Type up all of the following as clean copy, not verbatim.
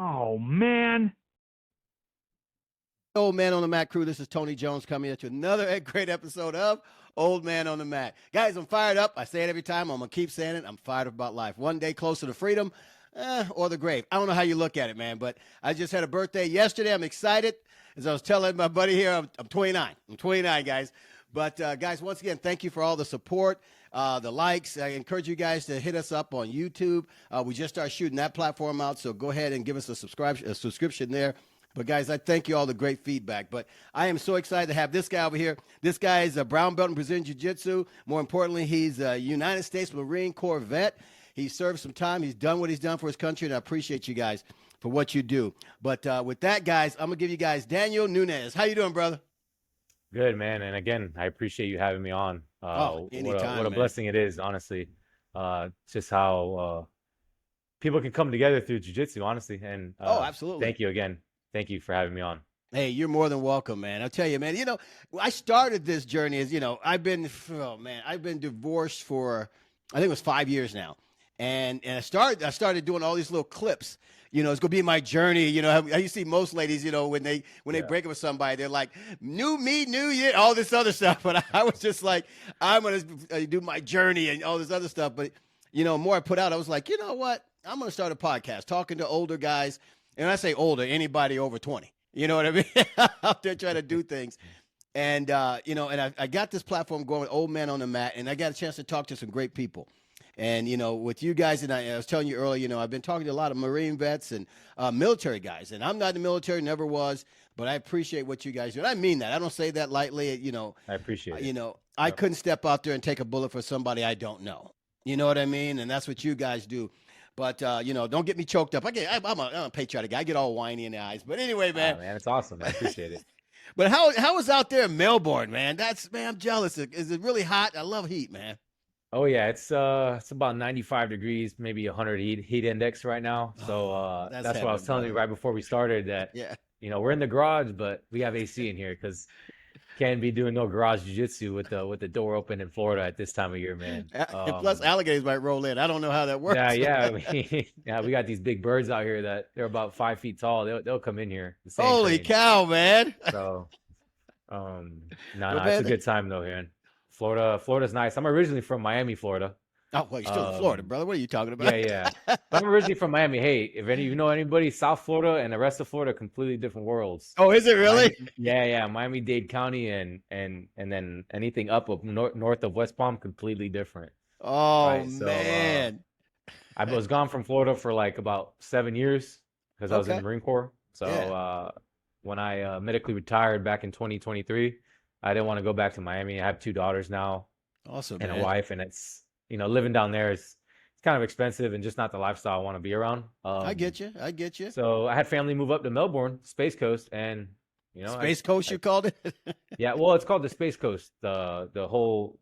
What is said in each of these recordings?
Oh, man. Old Man on the Mat crew, this is Tony Jones coming at you another great episode of Old Man on the Mat. Guys, I'm fired up. I say it every time. I'm going to keep saying it. I'm fired up about life. One day closer to freedom or the grave. I don't know how you look at it, man, but I just had a birthday yesterday. I'm excited. As I was telling my buddy here, I'm 29. I'm 29, guys. But, guys, once again, thank you for all the support, the likes. I encourage you guys to hit us up on YouTube. We just started shooting that platform out, so go ahead and give us a subscription there. But, guys, I thank you all the great feedback. But I am so excited to have this guy over here. This guy is a brown belt in Brazilian Jiu Jitsu. More importantly, he's a United States Marine Corps vet. He served some time. He's done what he's done for his country, and I appreciate you guys for what you do. But with that, guys, I'm going to give you guys Daniel Nunez. How you doing, brother? Good, man. And again, I appreciate you having me on. Anytime, what a blessing it is, honestly. Just how people can come together through jiu-jitsu, honestly. And absolutely. Thank you again. Thank you for having me on. Hey, you're more than welcome, man. I'll tell you, man, I started this journey as, I've been divorced for, I think it was 5 years now. And I started doing all these little clips. It's going to be my journey. You see most ladies, when they break up with somebody, they're like, new me, new year, all this other stuff. But I was just like, I'm going to do my journey and all this other stuff. But, more I put out, I was like, you know what? I'm going to start a podcast talking to older guys. And when I say older, anybody over 20. You know what I mean? Out there trying to do things. And, and I got this platform going with Old Man on the Mat, and I got a chance to talk to some great people. And, with you guys, and I was telling you earlier, I've been talking to a lot of Marine vets and military guys. And I'm not in the military, never was, but I appreciate what you guys do. And I mean that. I don't say that lightly. I appreciate it. I couldn't step out there and take a bullet for somebody I don't know. You know what I mean? And that's what you guys do. But, don't get me choked up. I'm a patriotic guy. I get all whiny in the eyes. But anyway, man. Man, it's awesome. I appreciate it. But how is out there in Melbourne, man? I'm jealous. Is it really hot? I love heat, man. Oh, yeah. It's about 95 degrees, maybe 100 heat index right now. So that's what I was telling you right before we started that, we're in the garage, but we have AC in here because can't be doing no garage jiu-jitsu with the door open in Florida at this time of year, man. Plus alligators might roll in. I don't know how that works. Yeah. We got these big birds out here that they're about 5 feet tall. They'll come in here. Holy cow, man! So, it's a good time though here. Florida's nice. I'm originally from Miami, Florida. Oh, well, you're still in Florida, brother. What are you talking about? Yeah. But I'm originally from Miami. Hey, if you know anybody, South Florida and the rest of Florida, completely different worlds. Oh, is it really? Miami-Dade County and then anything up north of West Palm, completely different. Oh, right? So, man. I was gone from Florida for like about 7 years because I was in the Marine Corps. So when I medically retired back in 2023, I didn't want to go back to Miami. I have 2 daughters now. Awesome, and man. A wife, and it's living down there is kind of expensive and just not the lifestyle I want to be around. I get you. So I had family move up to Melbourne, Space Coast, and Space Coast, you called it? Yeah, well, it's called the Space Coast. The whole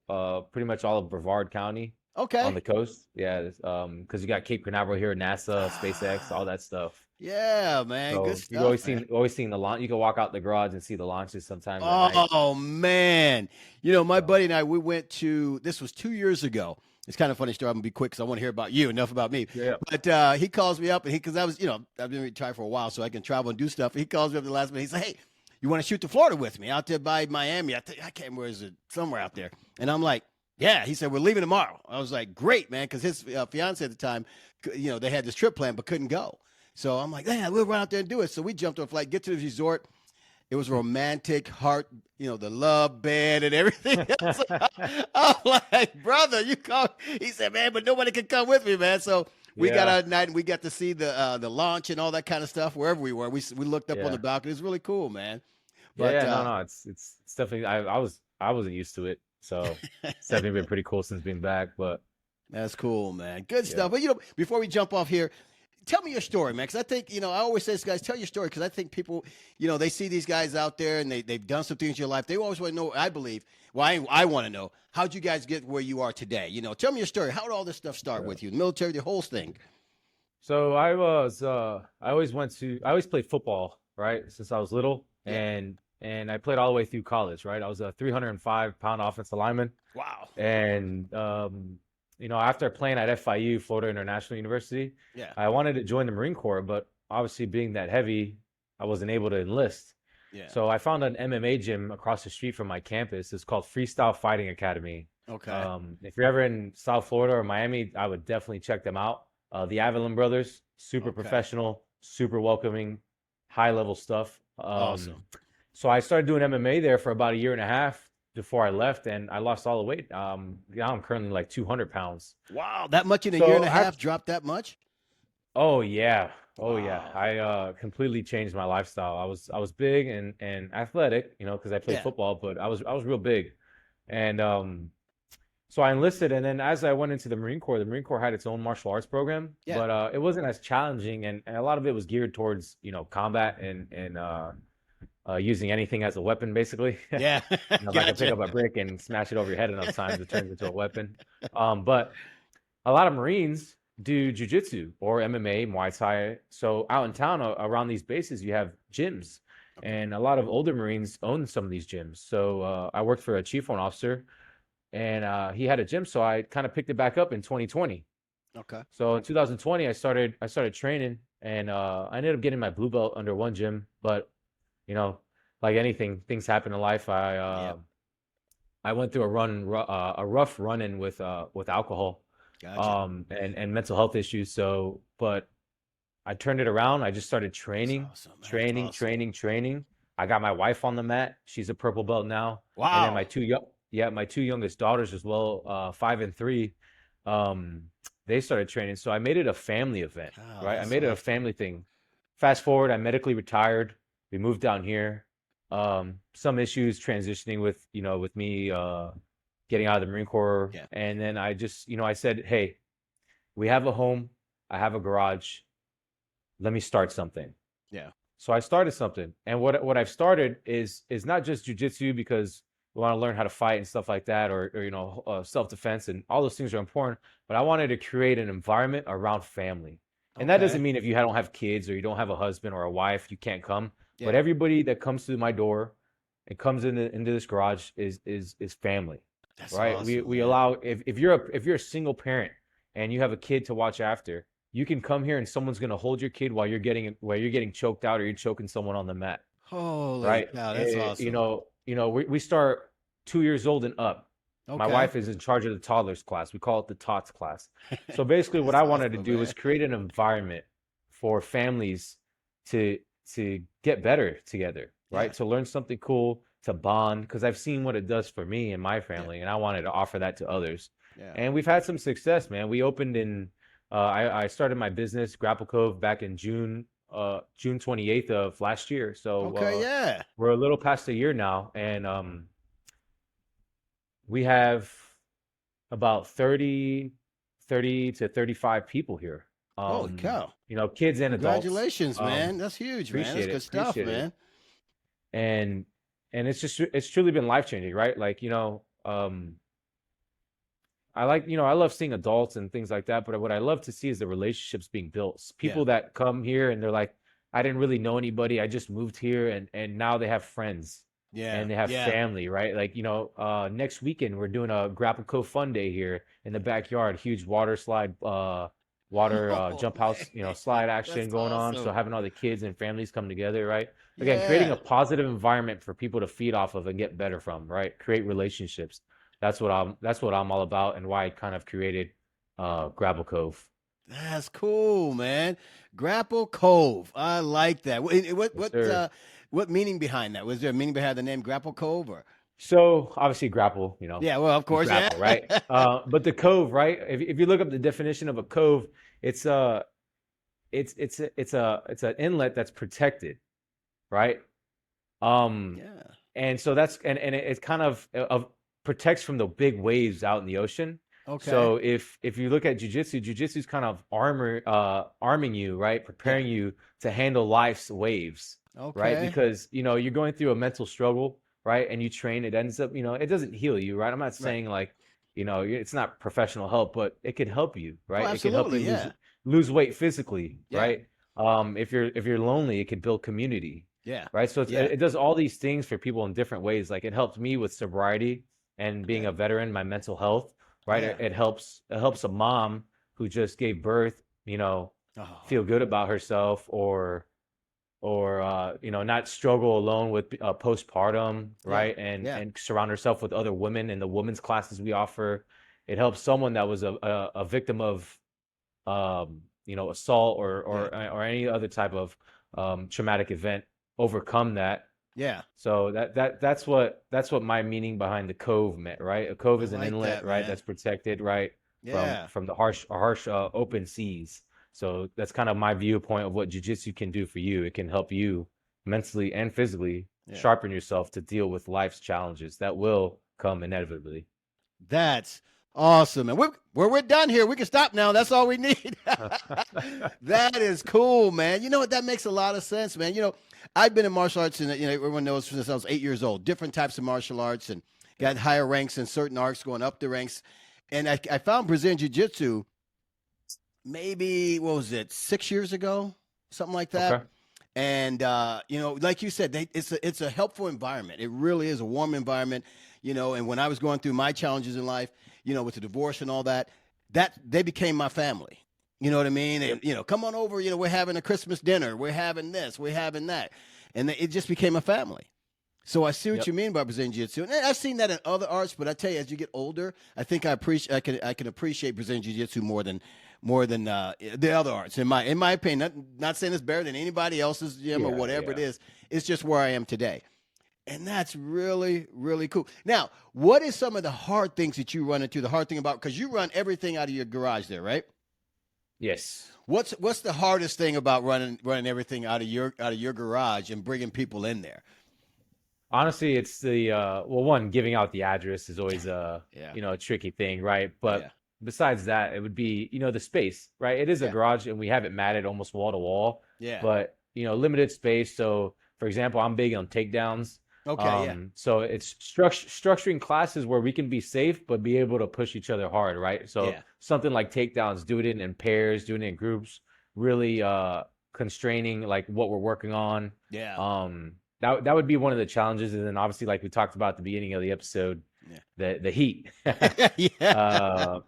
pretty much all of Brevard County. Okay. On the coast, yeah, because you got Cape Canaveral here, NASA, SpaceX, all that stuff. Yeah, man, so good stuff. You always seen the launch. You can walk out the garage and see the launches sometimes. Oh man, my buddy and I, we went to. This was 2 years ago. It's kind of a funny story. I'm gonna be quick because I want to hear about you. Enough about me. Yeah. But he calls me up and because I was, I've been retired for a while, so I can travel and do stuff. He calls me up the last minute. He said, "Hey, you want to shoot to Florida with me out there by Miami? I can't remember, is it somewhere out there?" And I'm like, "Yeah." He said, "We're leaving tomorrow." I was like, "Great, man," because his fiance at the time, they had this trip planned but couldn't go. So I'm like, "Yeah, we'll run out there and do it." So we jumped on a flight, get to the resort. It was romantic, heart, the love bed and everything. I'm like, "Brother, you come." He said, "Man, but nobody can come with me, man." So we got out at night and we got to see the launch and all that kind of stuff wherever we were. We looked up on the balcony. It was really cool, man. But, it's definitely. I wasn't used to it, so it's definitely been pretty cool since being back. But that's cool, man. Good stuff. But before we jump off here, tell me your story, man, because I think, I always say this, guys, tell your story, because I think people, they see these guys out there and they've done some things in your life. They always want to know, I believe, I want to know, how'd you guys get where you are today? Tell me your story. How did all this stuff start with you? The military, the whole thing. So I always played football, right, since I was little, and I played all the way through college, right? I was a 305-pound offensive lineman. Wow. And after playing at FIU, Florida International University, I wanted to join the Marine Corps, but obviously being that heavy, I wasn't able to enlist. Yeah. So I found an MMA gym across the street from my campus. It's called Freestyle Fighting Academy. Okay. If you're ever in South Florida or Miami, I would definitely check them out. The Avalon brothers, super professional, super welcoming, high level stuff. Awesome. So I started doing MMA there for about a year and a half before I left, and I lost all the weight. Now I'm currently like 200 pounds. Wow, that much in a year and a half? Dropped that much? Oh yeah. Oh Wow. yeah. I completely changed my lifestyle. I was big and athletic, you know, because I played football, but I was real big. And so I enlisted, and then as I went into the Marine Corps had its own martial arts program, but it wasn't as challenging, and a lot of it was geared towards, you know, combat and using anything as a weapon, basically. Yeah. You know, if I could pick up a brick and smash it over your head enough times, it turns into a weapon. But a lot of Marines do jujitsu or MMA, Muay Thai. So out in town around these bases, you have gyms, and a lot of older Marines own some of these gyms. So I worked for a chief warrant officer, and he had a gym, so I kind of picked it back up in 2020. Okay. So in 2020, I started training, and I ended up getting my blue belt under one gym. But you know, like anything, things happen in life. I went through a rough run-in with alcohol. Gotcha. And mental health issues. So, but I turned it around. I just started training, training. I got my wife on the mat. She's a purple belt now. Wow. And then my two youngest daughters as well, 5 and 3. They started training. So I made it a family event, right? I made it a family thing. Fast forward, I medically retired. We moved down here. Some issues transitioning with me, getting out of the Marine Corps. Yeah. And then I just, I said, hey, we have a home. I have a garage. Let me start something. Yeah. So I started something. And what I've started is not just jujitsu because we want to learn how to fight and stuff like that, or self-defense, and all those things are important. But I wanted to create an environment around family. And that doesn't mean if you don't have kids or you don't have a husband or a wife, you can't come. Yeah. But everybody that comes through my door and comes into this garage is family. That's right. Awesome, we allow if you're a single parent and you have a kid to watch after, you can come here and someone's gonna hold your kid while you're getting choked out or you're choking someone on the mat. Holy cow, that's awesome. We start 2 years old and up. Okay. My wife is in charge of the toddlers class. We call it the TOTS class. So basically what I wanted to do was create an environment for families to get better together, right? To learn something cool, to bond, because I've seen what it does for me and my family, and I wanted to offer that to others. Yeah. And we've had some success, man. We opened I started my business, Grapple Cove, back in June 28th of last year. So we're a little past a year now, and we have about 30 to 35 people here. Holy cow. Kids and adults. Congratulations, man. That's huge, man. That's good stuff, man. And it's truly been life-changing, right? Like, I love seeing adults and things like that, but what I love to see is the relationships being built. People that come here and they're like, I didn't really know anybody. I just moved here, and now they have friends. Yeah. And they have family, right? Like, next weekend we're doing a Grapple Cove Fun Day here in the backyard, huge water slide, jump house, slide action going on. So having all the kids and families come together, right? Again, creating a positive environment for people to feed off of and get better from, right? Create relationships. That's what I'm all about, and why I kind of created Grapple Cove. That's cool, man. Grapple Cove. I like that. What meaning behind that? Was there a meaning behind the name Grapple Cove, or? So obviously grapple, Yeah, well, of course, grapple, right? But the cove, right? If you look up the definition of a cove, it's an inlet that's protected, right? And so that's and it kind of protects from the big waves out in the ocean. Okay. So if you look at jujitsu is kind of arming you, right? Preparing you to handle life's waves. Okay. Right? Because you're going through a mental struggle, right? And you train, it ends up, it doesn't heal you, right? I'm not saying like, it's not professional help, but it could help you, right? Oh, it can help you lose weight physically, right? If you're lonely, it could build community. Yeah. Right. So it does all these things for people in different ways. Like it helped me with sobriety and being a veteran, my mental health, right? It helps a mom who just gave birth, feel good about herself, or not struggle alone with postpartum, right? And surround herself with other women in the women's classes we offer. It helps someone that was a victim of assault or any other type of traumatic event, overcome that. Yeah. So that's what my meaning behind the cove meant, right? A cove is an inlet, right? That's protected, right? From the harsh open seas. So that's kind of my viewpoint of what jiu-jitsu can do for you. It can help you mentally and physically sharpen yourself to deal with life's challenges that will come inevitably. That's awesome. And we're done here. We can stop now. That's all we need. That is cool, man. You know what? That makes a lot of sense, man. I've been in martial arts, and everyone knows since I was 8 years old, different types of martial arts, and got higher ranks in certain arts, going up the ranks. And I found Brazilian Jiu Jitsu maybe, what was it, 6 years ago, something like that. Okay. And like you said, it's a helpful environment. It really is a warm environment. And when I was going through my challenges in life, with the divorce and all that they became my family. You know what I mean? And, come on over, we're having a Christmas dinner. We're having this, we're having that. And it just became a family. So I see what you mean by Brazilian Jiu-Jitsu. And I've seen that in other arts, but I tell you, as you get older, I think I can appreciate Brazilian Jiu-Jitsu more than the other arts. In my opinion, not saying it's better than anybody else's gym or whatever it is. It's just where I am today. And that's really, really cool. Now, what is some of the hard things that you run into? The hard thing about, because you run everything out of your garage there, right? Yes. What's the hardest thing about running everything out of your garage and bringing people in there? Honestly, it's the one, giving out the address is always a tricky thing, right? But besides that, it would be the space, right? It is a garage, and we have it matted almost wall to wall. Yeah. But limited space. So, for example, I'm big on takedowns. Okay. So it's structuring classes where we can be safe but be able to push each other hard, right? So something like takedowns, do it in pairs, doing it in groups, really constraining like what we're working on. Yeah. That would be one of the challenges, and then obviously, like we talked about at the beginning of the episode, the heat.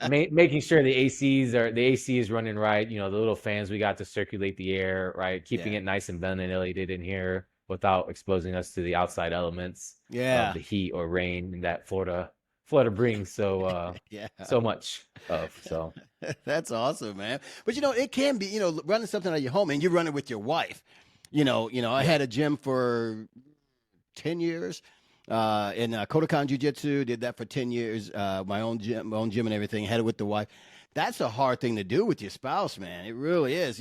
Making sure the AC is running right. The little fans we got to circulate the air, right? Keeping it nice and ventilated in here, without exposing us to the outside elements of the heat or rain that Florida brings so much of. So that's awesome, man. But it can be, running something out of your home, and you run it with your wife. I had a gym for 10 years in Kodokan Jiu Jitsu, did that for 10 years, my own gym and everything, had it with the wife. That's a hard thing to do with your spouse, man. It really is.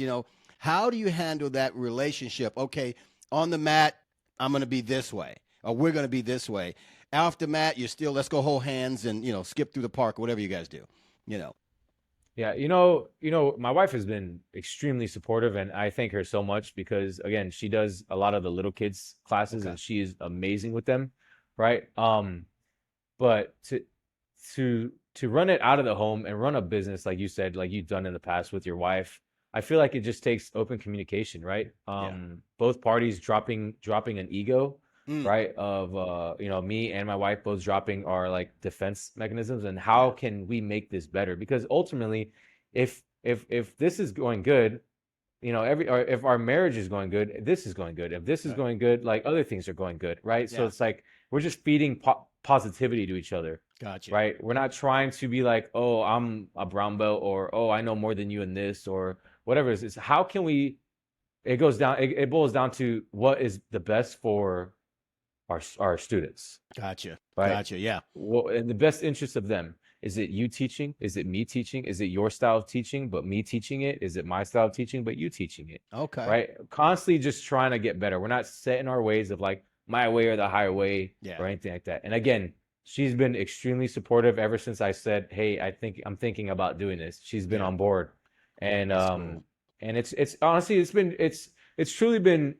How do you handle that relationship? Okay, on the mat, I'm going to be this way, or we're going to be this way. Off the mat, you're still, let's go hold hands and, skip through the park, or whatever you guys do, Yeah, my wife has been extremely supportive, and I thank her so much because, again, she does a lot of the little kids classes, and she is amazing with them, right? But to run it out of the home and run a business, like you said, like you've done in the past with your wife, I feel like it just takes open communication, right? Both parties dropping an ego, right? Of me and my wife both dropping our like defense mechanisms, and how can we make this better? Because ultimately, if this is going good, if our marriage is going good, this is going good. If this is going good, like other things are going good, right? So it's like we're just feeding positivity to each other. Gotcha. Right? We're not trying to be like, oh, I'm a brown belt, or oh, I know more than you in this, or whatever it is. It's how can we? It boils down to what is the best for our students. Gotcha. Right? Gotcha. Yeah. Well, in the best interest of them. Is it you teaching? Is it me teaching? Is it your style of teaching, but me teaching it? Is it my style of teaching, but you teaching it? Okay. Right? Constantly just trying to get better. We're not set in our ways of like my way or the higher way or anything like that. And again, she's been extremely supportive ever since I said, hey, I'm thinking about doing this. She's been on board. And cool. And it's honestly, it's truly been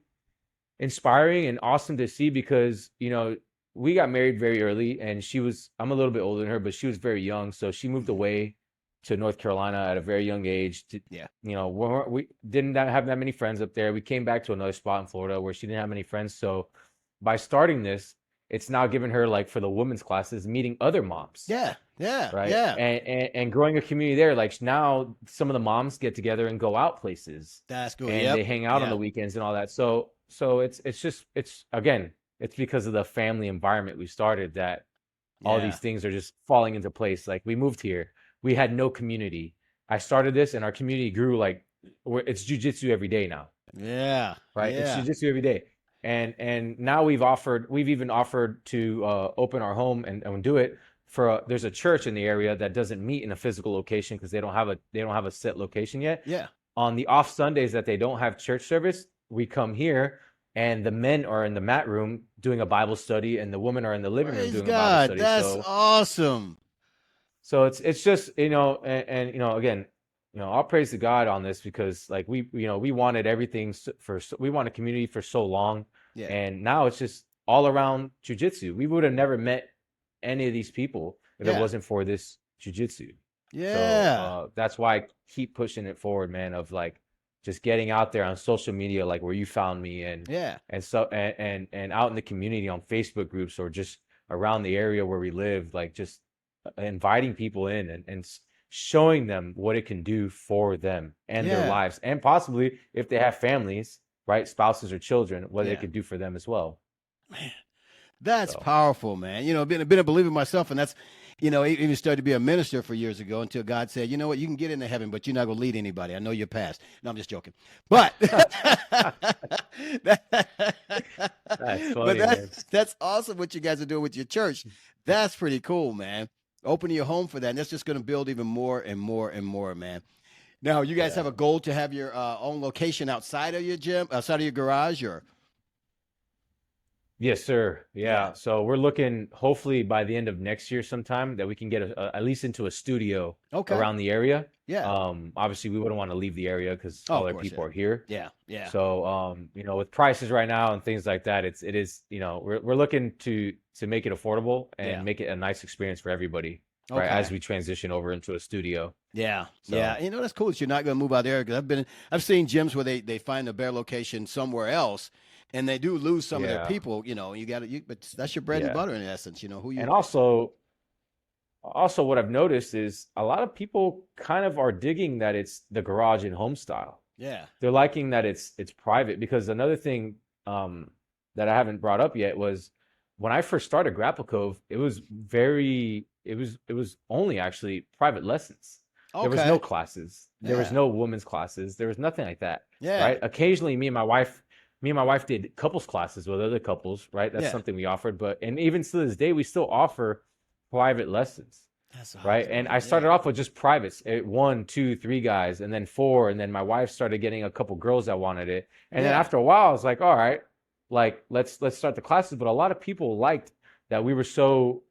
inspiring and awesome to see, because we got married very early, and I'm a little bit older than her, but she was very young, so she moved away to North Carolina at a very young age. We didn't have that many friends up there. We came back to another spot in Florida where she didn't have many friends. So by starting this, it's now given her, like, for the women's classes, meeting other moms. Yeah. Yeah. Right. Yeah. And growing a community there, like now some of the moms get together and go out places. That's cool. And they hang out on the weekends and all that. So it's again, it's because of the family environment we started that all these things are just falling into place. Like we moved here, we had no community. I started this and our community grew like it's jiu-jitsu every day now. Yeah. Right. Yeah. It's jiu-jitsu every day. And now we've even offered to open our home and do it for there's a church in the area that doesn't meet in a physical location because they don't have a set location yet. Yeah. On the off Sundays that they don't have church service, we come here and the men are in the mat room doing a Bible study and the women are in the living room doing a Bible study. That's awesome. So it's just, and again, all praise to God on this because like we wanted everything we want a community for so long. Yeah. And now it's just all around jiu-jitsu. We would have never met any of these people if it wasn't for this jiu-jitsu. Yeah. So that's why I keep pushing it forward, man, of like just getting out there on social media, like where you found me and out in the community on Facebook groups or just around the area where we live, like just inviting people in and showing them what it can do for them and their lives. And possibly if they have families, right, spouses or children, what it could do for them as well. Man, that's powerful, man. Been a believer myself, and that's, even started to be a minister for years ago until God said, you know what, you can get into heaven, but you're not going to lead anybody. I know your past. No, I'm just joking. But that's funny, that's awesome what you guys are doing with your church. That's pretty cool, man. Opening your home for that, and that's just going to build even more and more and more, man. Now, you guys have a goal to have your own location outside of your gym, outside of your garage, or? Yes, sir. Yeah. So we're looking hopefully by the end of next year sometime that we can get at least into a studio around the area. Yeah. Obviously we wouldn't want to leave the area because all our people are here. Yeah. Yeah. So, with prices right now and things like that, it is, we're looking to make it affordable and make it a nice experience for everybody. Right, as we transition over into a studio. Yeah. So. Yeah. That's cool that you're not going to move out there because I've seen gyms where they find a better location somewhere else. And they do lose some of their people, but that's your bread and butter in essence, who you. And also what I've noticed is a lot of people kind of are digging that it's the garage and home style. Yeah. They're liking that it's private because another thing that I haven't brought up yet was when I first started Grapple Cove, it was only actually private lessons. Okay. There was no classes. There was no women's classes. There was nothing like that. Yeah. Right. Occasionally me and my wife did couples classes with other couples, right? That's something we offered. And even to this day, we still offer private lessons. That's awesome, right. And I started off with just privates, 1, 2, 3 guys, and then 4. And then my wife started getting a couple girls that wanted it. And then after a while, I was like, all right, like let's start the classes. But a lot of people liked that we were so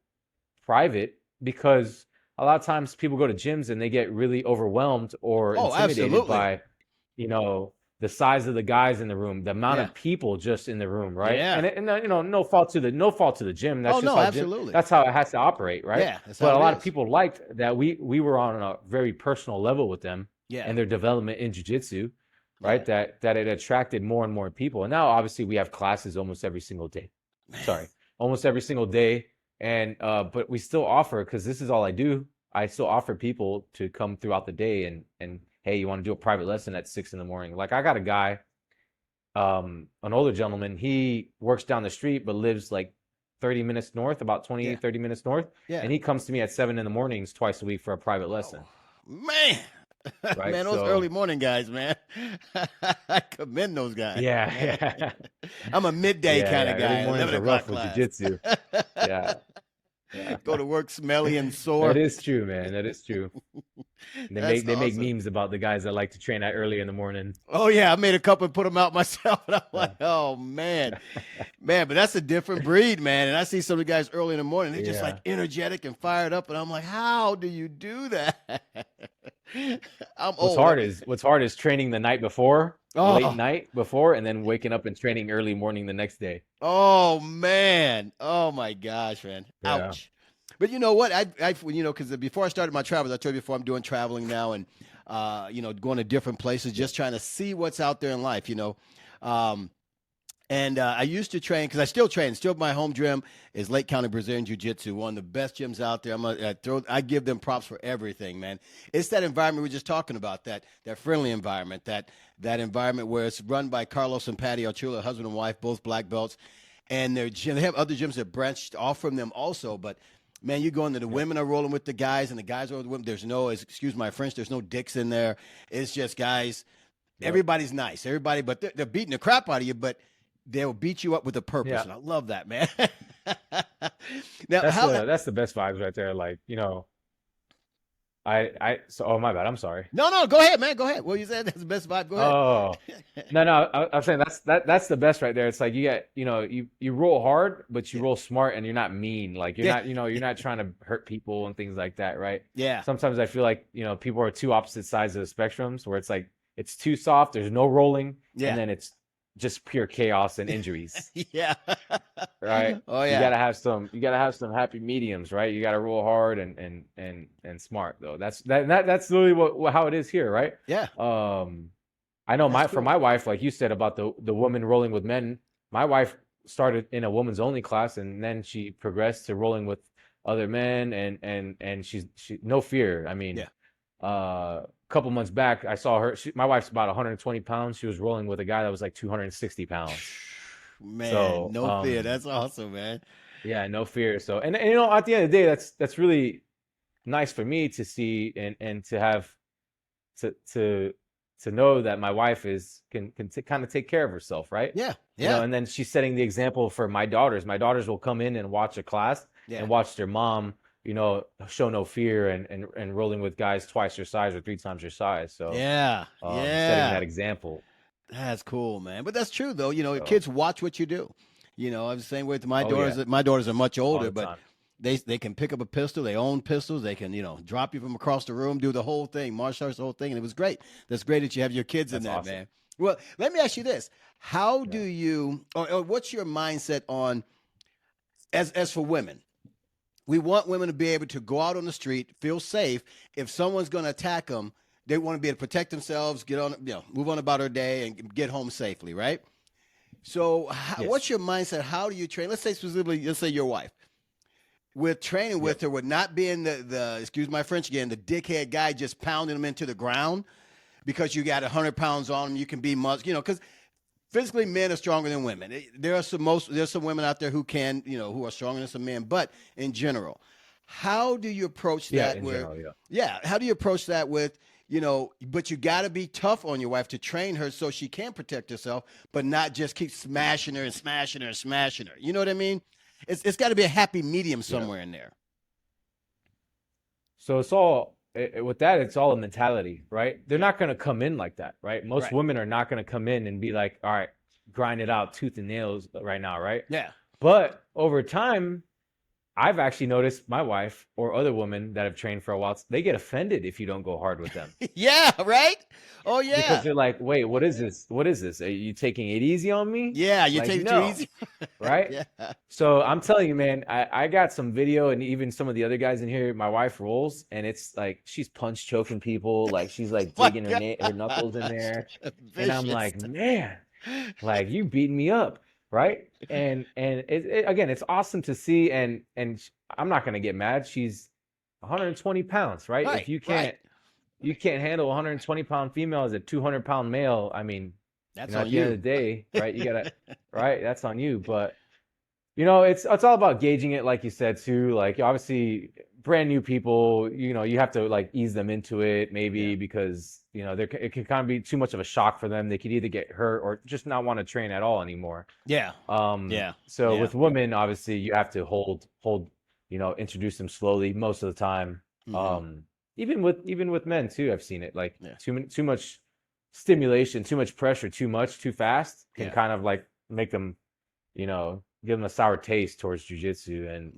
private because a lot of times people go to gyms and they get really overwhelmed or intimidated by, the size of the guys in the room, the amount of people just in the room, right? Yeah. And no fault to the gym. That's absolutely. That's how it has to operate, right? Yeah. But a lot of people liked that we were on a very personal level with them and their development in jiu-jitsu, right? That it attracted more and more people. And now obviously we have classes almost every single day. Almost every single day. And but we still offer, because this is all I do. I still offer people to come throughout the day and hey, you want to do a private lesson at 6 a.m? Like I got a guy, an older gentleman, he works down the street, but lives like 30 minutes north, about 30 minutes north. Yeah. And he comes to me at 7 a.m. twice a week for a private lesson. Man. Right? Man, those early morning guys, man. I commend those guys. Yeah. I'm a midday kind of guy. Early mornings are rough with jiu-jitsu. Yeah. Go to work smelly and sore. That is true, man. That is true. They make memes about the guys that like to train out early in the morning. Oh yeah, I made a couple and put them out myself, and I'm like, oh man, but that's a different breed, man. And I see some of the guys early in the morning, they're just like energetic and fired up, and I'm like, how do you do that? I'm old. What's hard is training the night before, late night before, and then waking up and training early morning the next day. Oh man, oh my gosh, man, ouch. But you know what? I because before I started my travels, I told you before, I'm doing traveling now and, going to different places, just trying to see what's out there in life, And I used to train because I still train. Still, my home gym is Lake County Brazilian Jiu Jitsu, one of the best gyms out there. I give them props for everything, man. It's that environment we were just talking about, that friendly environment, that environment where it's run by Carlos and Patty Archula, husband and wife, both black belts, and they have other gyms that branched off from them also, but. Man, you go into the women are rolling with the guys, and the guys are with the women. There's no, excuse my French, there's no dicks in there. It's just guys. Yep. Everybody's nice, everybody, but they're beating the crap out of you, but they'll beat you up with a purpose, and I love that, man. Now, that's the best vibes right there. Like, you know, oh, my bad. I'm sorry. No, go ahead, man. Go ahead. Well, you said that's the best vibe. Go ahead. Oh, no. I'm saying that's the best right there. It's like you roll hard, but you roll smart, and you're not mean. Like you're not trying to hurt people and things like that, right? Yeah. Sometimes I feel like, people are two opposite sides of the spectrums where it's like it's too soft, there's no rolling, and then it's just pure chaos and injuries. Yeah. Right. Oh yeah. You gotta have some happy mediums, right? You gotta roll hard and smart though. That's literally how it is here, right? Yeah. I know for my wife, like you said about the woman rolling with men, my wife started in a woman's only class, and then she progressed to rolling with other men, and she no fear. I mean, a couple months back, I saw her. My wife's about 120 pounds. She was rolling with a guy that was like 260 pounds. Man, so, no fear. That's awesome, man. Yeah, no fear. So, and at the end of the day, that's really nice for me to see and to have to know that my wife can kind of take care of herself, right? Yeah, yeah. And then she's setting the example for my daughters. My daughters will come in and watch a class and watch their mom, show no fear and rolling with guys twice your size or 3 times your size. So setting that example. That's cool, man. But that's true, though. Kids watch what you do. I was the same way with my daughters. Yeah. My daughters are much older, but they can pick up a pistol. They own pistols. They can, drop you from across the room, do the whole thing, martial arts, the whole thing. And it was great. That's great that you have your kids in that, man. Well, let me ask you this. How do you, or what's your mindset on, as for women? We want women to be able to go out on the street, feel safe. If someone's going to attack them, they want to be able to protect themselves, get on, move on about their day and get home safely, right? So what's your mindset? How do you train? Let's say specifically, let's say your wife. With training with her, with not being the excuse my French again, the dickhead guy just pounding them into the ground because you got 100 pounds on them, you can be much, because physically men are stronger than women. There's some women out there who can, who are stronger than some men, but in general, how do you approach that? How do you approach that with, but you got to be tough on your wife to train her so she can protect herself, but not just keep smashing her and smashing her and smashing her. You know what I mean? It's got to be a happy medium somewhere in there. So it's all with that. It's all a mentality, right? They're not going to come in like that, right? Most women are not going to come in and be like, all right, grind it out tooth and nails right now, right? Yeah. But over time, I've actually noticed my wife or other women that have trained for a while, they get offended if you don't go hard with them. Yeah, right? Oh, yeah. Because they're like, wait, what is this? What is this? Are you taking it easy on me? Yeah, you're taking it too easy. Right? Yeah. So I'm telling you, man, I got some video, and even some of the other guys in here, my wife rolls, and it's like she's punch choking people. Like she's like digging her knuckles in there. And I'm like, man, like you beating me up. Right. And again, it's awesome to see. And I'm not going to get mad. She's 120 pounds, right? If you can't handle 120-pound female as a 200-pound male, I mean, that's at on the end of the day, right? You got to, right. That's on you. But, it's all about gauging it. Like you said, too, like obviously brand new people, you have to like ease them into it maybe because, it can kind of be too much of a shock for them. They could either get hurt or just not want to train at all anymore. Yeah. So with women, obviously you have to hold, introduce them slowly most of the time. Mm-hmm. Even with men too, I've seen it like too much stimulation, too much pressure, too fast can kind of like make them, give them a sour taste towards jiu-jitsu. And,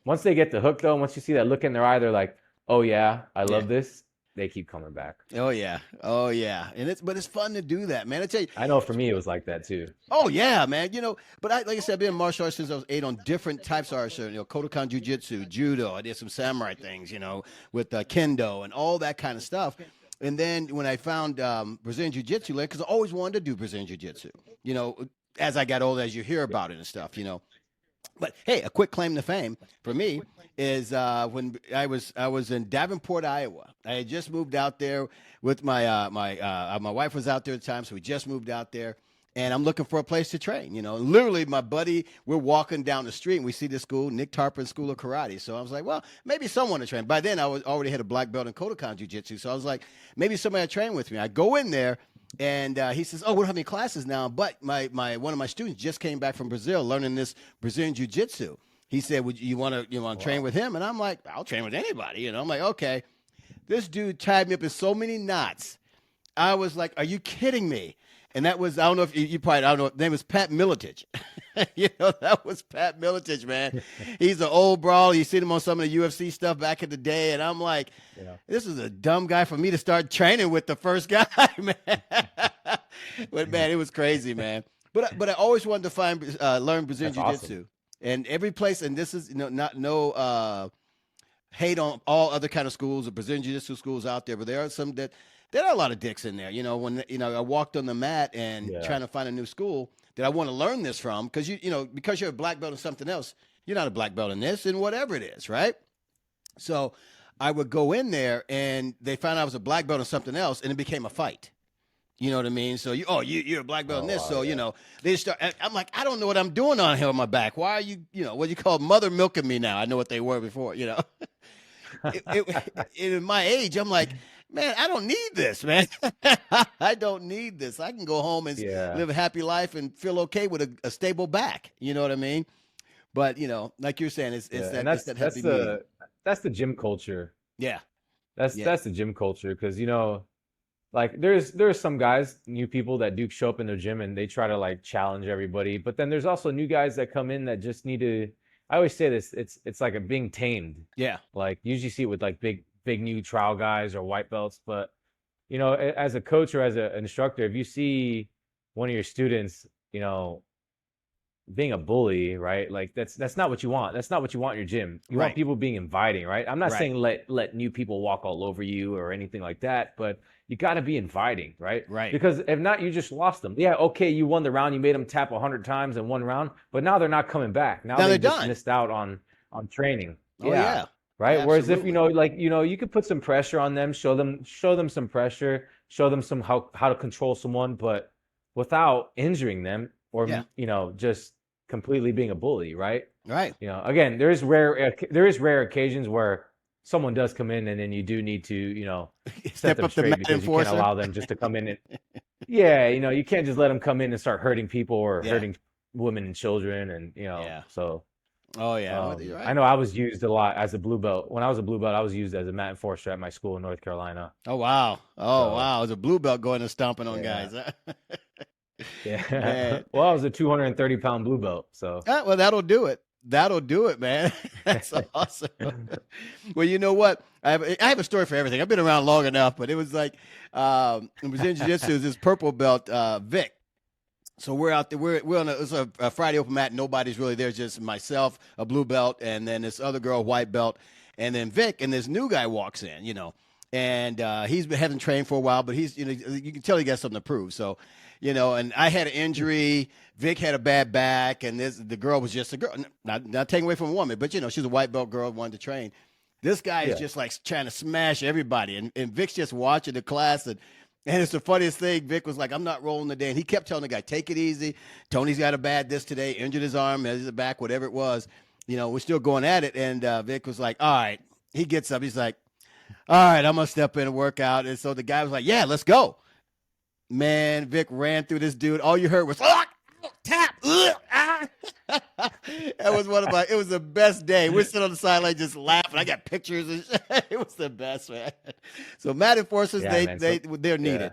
once they get the hook though, once you see that look in their eye, they're like, oh yeah, I love this. They keep coming back. Oh yeah. And it's fun to do that, man. I tell you. I know for me, it was like that too. Oh yeah, man. But like I said, I've been in martial arts since I was 8 on different types of arts. Kodokan Jiu-Jitsu, Judo. I did some samurai things, with Kendo and all that kind of stuff. And then when I found Brazilian Jiu Jitsu, because I always wanted to do Brazilian Jiu Jitsu, as I got older, as you hear about it and stuff, you know. But hey, a quick claim to fame for me is when I was in Davenport, Iowa. I had just moved out there with my wife was out there at the time, so we just moved out there. And I'm looking for a place to train, you know. Literally, my buddy, we're walking down the street and we see this school, Nick Tarpon School of Karate. So I was like, well, maybe someone to train. By then, I was already had a black belt in Kodokan Jiu Jitsu. So I was like, maybe somebody to train with me. I go in there and he says, oh, we don't have any classes now. But my one of my students just came back from Brazil learning this Brazilian Jiu Jitsu. He said, would you want to train with him? And I'm like, I'll train with anybody. You know, I'm like, okay. This dude tied me up in so many knots. I was like, are you kidding me? And that was, I don't know if you probably, I don't know, his name was Pat Miletich. You know, that was Pat Miletich, man. He's an old brawl. You seen him on some of the UFC stuff back in the day. And I'm like, this is a dumb guy for me to start training with the first guy, man. But, man, it was crazy, man. But I always wanted to learn Brazilian Jiu Jitsu. Awesome. And every place, and this is, you know, no hate on all other kind of schools or Brazilian Jiu Jitsu schools out there, but there are some that, there are a lot of dicks in there, you know, when, you know, I walked on the mat and trying to find a new school that I want to learn this from. Cause you know, because you're a black belt in something else, you're not a black belt in this and whatever it is. Right. So I would go in there and they found out I was a black belt in something else and it became a fight. You know what I mean? So you're a black belt in this. So, you know, they start, I'm like, I don't know what I'm doing on here on my back. Why are you, you know, what you call mother milking me now? I know what they were before, you know, in my age, I'm like, man, I don't need this, man. I don't need this. I can go home and live a happy life and feel okay with a stable back. You know what I mean? But, you know, like you're saying, it's that's the gym culture. Yeah. That's the gym culture. Cause, you know, like there's some guys, new people that do show up in their gym and they try to like challenge everybody. But then there's also new guys that come in that just need to, I always say this, it's like a being tamed. Yeah. Like usually see it with like big new trial guys or white belts. But, you know, as a coach or as an instructor, if you see one of your students, you know, being a bully, right? Like that's not what you want. That's not what you want in your gym. You want people being inviting, right? I'm not saying let new people walk all over you or anything like that, but you got to be inviting, right? Right. Because if not, you just lost them. Yeah, okay, you won the round, you made them tap 100 times in one round, but now they're not coming back. Now they just missed out on training. Oh, yeah. Right. Absolutely. Whereas if, you know, like, you know, you could put some pressure on them, show them some pressure, show them some how to control someone, but without injuring them or, you know, just completely being a bully. Right. Right. You know, again, there is rare occasions where someone does come in and then you do need to, you know, set them straight because you can't allow them just to come in and you know, you can't just let them come in and start hurting people or hurting women and children and, you know, so. Oh, yeah. Right. I know I was used a lot as a blue belt. When I was a blue belt, I was used as a mat enforcer at my school in North Carolina. Oh, wow. Wow. As a blue belt going and stomping on guys. Yeah. Well, I was a 230-pound blue belt. So. Well, that'll do it. That'll do it, man. That's awesome. Well, you know what? I have a story for everything. I've been around long enough, but it was like in Brazilian Jiu Jitsu, this purple belt, Vic. So we're out there. We're on a Friday open mat. Nobody's really there. Just myself, a blue belt, and then this other girl, white belt, and then Vic. And this new guy walks in, you know, and hasn't trained for a while, but he's, you know, you can tell he got something to prove. So, you know, and I had an injury. Vic had a bad back, and the girl was just a girl. Not taking away from a woman, but you know, she's a white belt girl, wanted to train. This guy is just like trying to smash everybody, and Vic's just watching the class And it's the funniest thing. Vic was like, I'm not rolling today. And he kept telling the guy, take it easy. Tony's got a bad this today, injured his arm, his back, whatever it was. You know, we're still going at it. And Vic was like, all right. He gets up. He's like, all right, I'm going to step in and work out. And so the guy was like, yeah, let's go. Man, Vic ran through this dude. All you heard was, tap. That was it was the best day. We're sitting on the sideline just laughing. I got pictures and shit. It was the best, man. So mat enforcers, they're needed.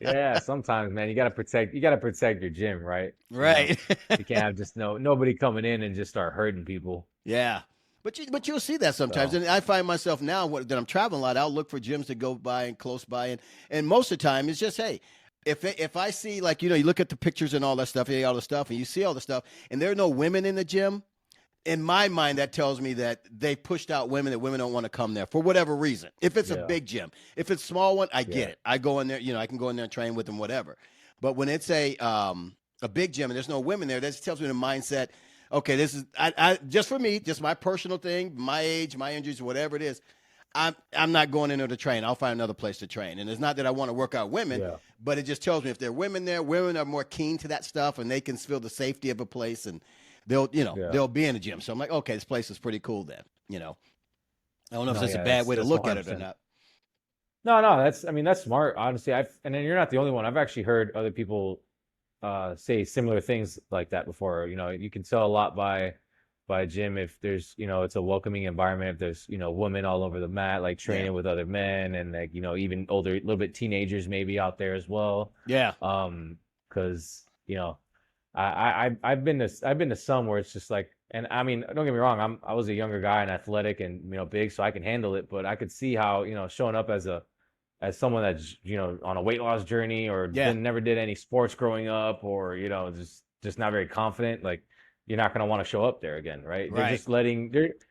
Yeah, sometimes, man, you gotta protect your gym, right? Right. You know, you can't have just nobody coming in and just start hurting people. Yeah. But you'll see that sometimes. So. And I find myself now that I'm traveling a lot, I'll look for gyms to go by and close by. And most of the time it's just, hey, if I see, like, you know, you look at the pictures and all that stuff, and you see all the stuff, and there are no women in the gym, in my mind, that tells me that they pushed out women, that women don't want to come there for whatever reason. If it's a big gym. If it's a small one, I get it. I go in there, you know, I can go in there and train with them, whatever. But when it's a a big gym and there's no women there, that just tells me the mindset. Okay, this is I just for me, just my personal thing, my age, my injuries, whatever it is. I'm not going in there to train. I'll find another place to train. And it's not that I want to work out women, but it just tells me if there are women there, women are more keen to that stuff and they can feel the safety of a place and they'll be in the gym. So I'm like, okay, this place is pretty cool then. I don't know if that's a bad way to look at it or not. No, that's smart. Honestly, and then you're not the only one. I've actually heard other people say similar things like that before. You can tell a lot by a gym if there's it's a welcoming environment, if there's women all over the mat like training with other men and like even older, a little bit teenagers maybe out there as well. Because I've been to some where it's just like, and I mean, don't get me wrong, I was a younger guy and athletic and big, so I can handle it, but I could see how showing up as someone that's on a weight loss journey or never did any sports growing up or just not very confident, like you're not going to want to show up there again, right? They're just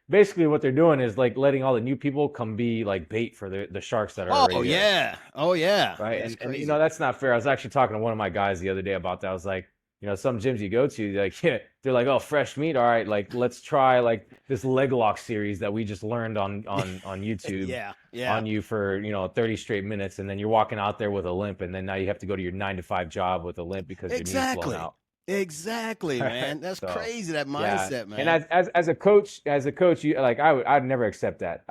basically what they're doing is like letting all the new people come be like bait for the sharks that are already there. Right. And that's not fair. I was actually talking to one of my guys the other day about that. I was like, some gyms you go to, like, they're like, oh, fresh meat. All right. Like, let's try like this leg lock series that we just learned on YouTube on you for, 30 straight minutes. And then you're walking out there with a limp. And then now you have to go to your 9-to-5 job with a limp because your knee's blown out. Exactly, man. That's crazy. That mindset, man. And as a coach, you like, I'd never accept that.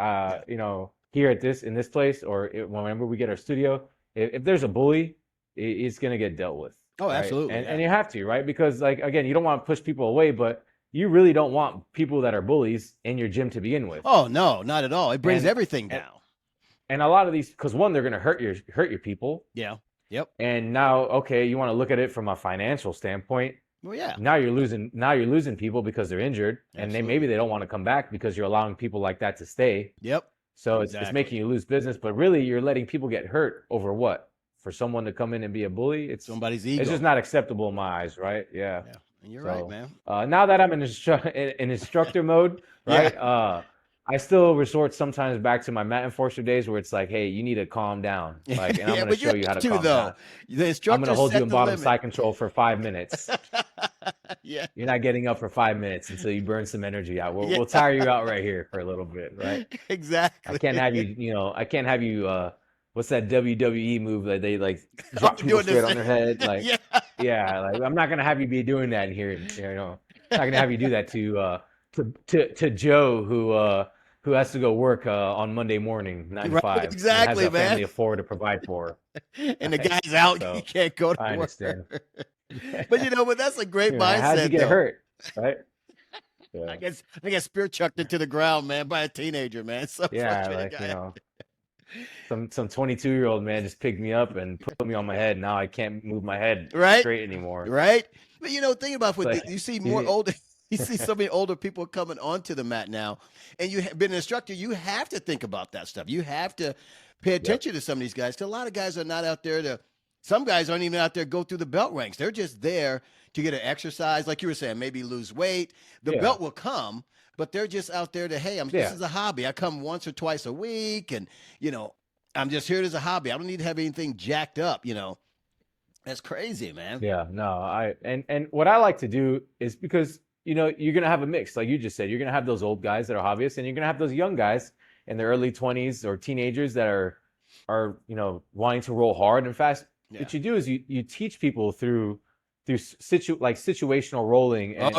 Here in this place, or whenever we get our studio, if there's a bully, it's gonna get dealt with. Oh, right? absolutely. And you have to, right? Because like again, you don't want to push people away, but you really don't want people that are bullies in your gym to begin with. Oh no, not at all. It brings everything down. And a lot of these, because one, they're gonna hurt your people. Yeah. Yep. And now, okay, you want to look at it from a financial standpoint. Well, yeah. Now you're losing people because they're injured, and maybe they don't want to come back because you're allowing people like that to stay. Yep. So it's making you lose business, but really you're letting people get hurt over what? For someone to come in and be a bully? It's somebody's ego. It's just not acceptable in my eyes, right? Yeah. And you're right, man. Now that I'm in instructor mode, right? I still resort sometimes back to my mat enforcer days where it's like, hey, you need to calm down. Like, and I'm going to show you how to calm down. The instructor I'm going to hold you in bottom side control for 5 minutes. You're not getting up for 5 minutes until you burn some energy out. We'll tire you out right here for a little bit, right? Exactly. I can't have you, what's that WWE move that they like drop people straight on their head? Like, like I'm not going to have you be doing that in here. I'm not going to have you do that to Joe who has to go work on Monday morning 9 to 5. Exactly, and has a man. family of 4 to provide for. And the guy's out, so, you can't go to work. I understand. But that's a great mindset. How'd you get hurt, right? Yeah. I guess spear chucked into the ground, man, by a teenager, man. So like some 22-year-old man just picked me up and put me on my head. Now I can't move my head straight anymore. Right. But think about you see more older. You see so many older people coming onto the mat now, and you have been an instructor. You have to think about that stuff. You have to pay attention to some of these guys. Because a lot of guys are not out there some guys aren't even out there go through the belt ranks. They're just there to get an exercise, like you were saying, maybe lose weight. The belt will come, but they're just out there this is a hobby. I come once or twice a week, and I'm just here as a hobby. I don't need to have anything jacked up. That's crazy, man. Yeah, no, and what I like to do is because you're going to have a mix. Like you just said, you're going to have those old guys that are hobbyists, and you're going to have those young guys in their early 20s or teenagers that are wanting to roll hard and fast. Yeah. What you do is you teach people through situational rolling and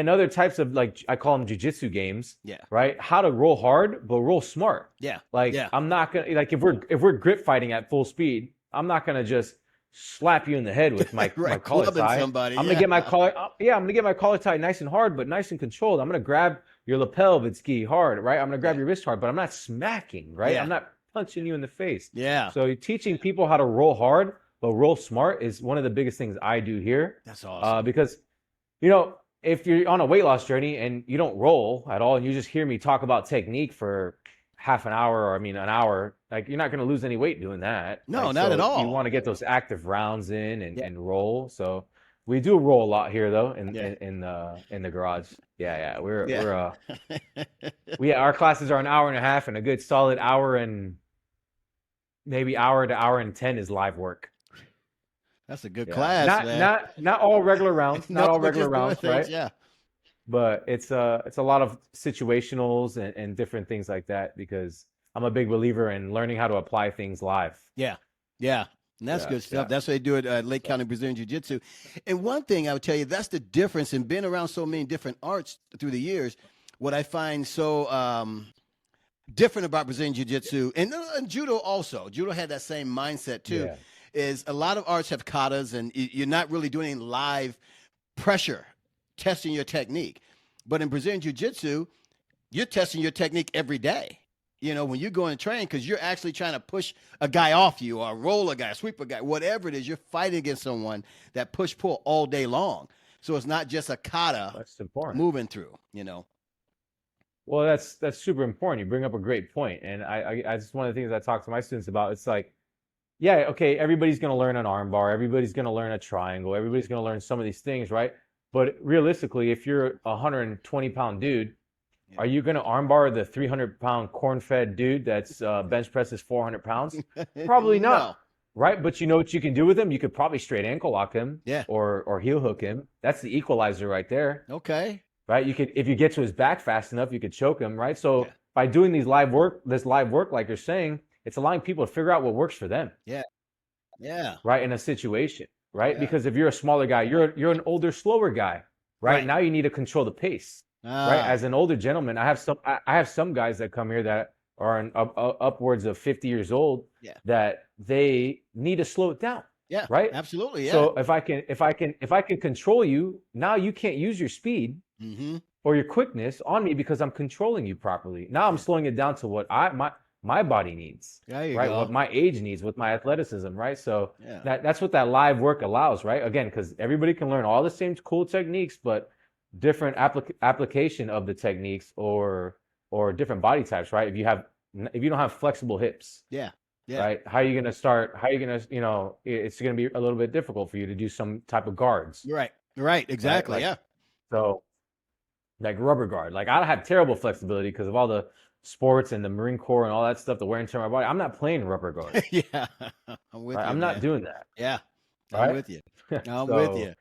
other types of, like, I call them jiu-jitsu games. Yeah. Right. How to roll hard, but roll smart. Yeah. I'm not going to, like, if we're grip fighting at full speed, I'm not going to just slap you in the head with my collar tie. I'm gonna get my collar. I'm gonna get my collar tied nice and hard, but nice and controlled. I'm gonna grab your lapel vitski hard, right? I'm gonna grab your wrist hard, but I'm not smacking, right? I'm not punching you in the face. Yeah. So teaching people how to roll hard but roll smart is one of the biggest things I do here. That's awesome. Because if you're on a weight loss journey and you don't roll at all, and you just hear me talk about technique for half an hour or an hour, like, you're not going to lose any weight doing that. No, not at all. You want to get those active rounds in and roll. So we do roll a lot here though in the garage. Our classes are an hour and a half, and a good solid hour and maybe hour to hour and 10 is live work. That's a good Yeah. class, Not man. not all regular rounds, No, not all but regular just doing rounds, things, right? yeah. But it's a lot of situationals and different things like that because I'm a big believer in learning how to apply things live. Yeah. Yeah. And that's Yeah, good stuff. yeah. That's what they do at Lake So, County Brazilian Jiu Jitsu. And one thing I would tell you, that's the difference in being around so many different arts through the years. What I find so different about Brazilian Jiu Jitsu and Judo also, Judo had that same mindset too, yeah. is a lot of arts have katas and you're not really doing any live pressure, testing your technique. But in Brazilian Jiu Jitsu, you're testing your technique every day. You know, when you go and train, because you're actually trying to push a guy off you or roll a guy, sweep a guy, whatever it is, you're fighting against someone that push pull all day long. So it's not just a kata That's important. moving through, you know. Well, that's super important. You bring up a great point, and I just one of the things I talk to my students about. It's like, yeah, okay, everybody's gonna learn an arm bar, everybody's gonna learn a triangle, everybody's gonna learn some of these things, right? But realistically, if you're a 120-pound dude, are you gonna armbar the 300-pound corn-fed dude that's bench presses 400 pounds? Probably not, No. right? But you know what you can do with him? You could probably straight ankle lock him, Yeah. or heel hook him. That's the equalizer right there. Okay. Right? You could, if you get to his back fast enough, you could choke him, right? So Yeah. by doing this live work, like you're saying, it's allowing people to figure out what works for them. Yeah. Yeah. Right, in a situation, right? Yeah. Because if you're a smaller guy, you're an older, slower guy, right? Now you need to control the pace, right? As an older gentleman, I have some guys that come here that are upwards of 50 years old, that they need to slow it down. Yeah. Right. Absolutely. Yeah. So if I can control you, now you can't use your speed or your quickness on me because I'm controlling you properly. Now I'm slowing it down to what my body needs, right? Go. What my age needs, with my athleticism, right? So that's what that live work allows, right? Again, because everybody can learn all the same cool techniques, but different application of the techniques or different body types, right? If you don't have flexible hips, right? How are you gonna start? How are you gonna, it's gonna be a little bit difficult for you to do some type of guards. Right. Exactly. Right? Yeah. So, like rubber guard, like I have terrible flexibility because of all the sports and the Marine Corps and all that stuff, the wear and tear on my body. I'm not playing rubber guard. Yeah. I'm with you. I'm not doing that. Yeah. Right? I'm with you. I'm with you.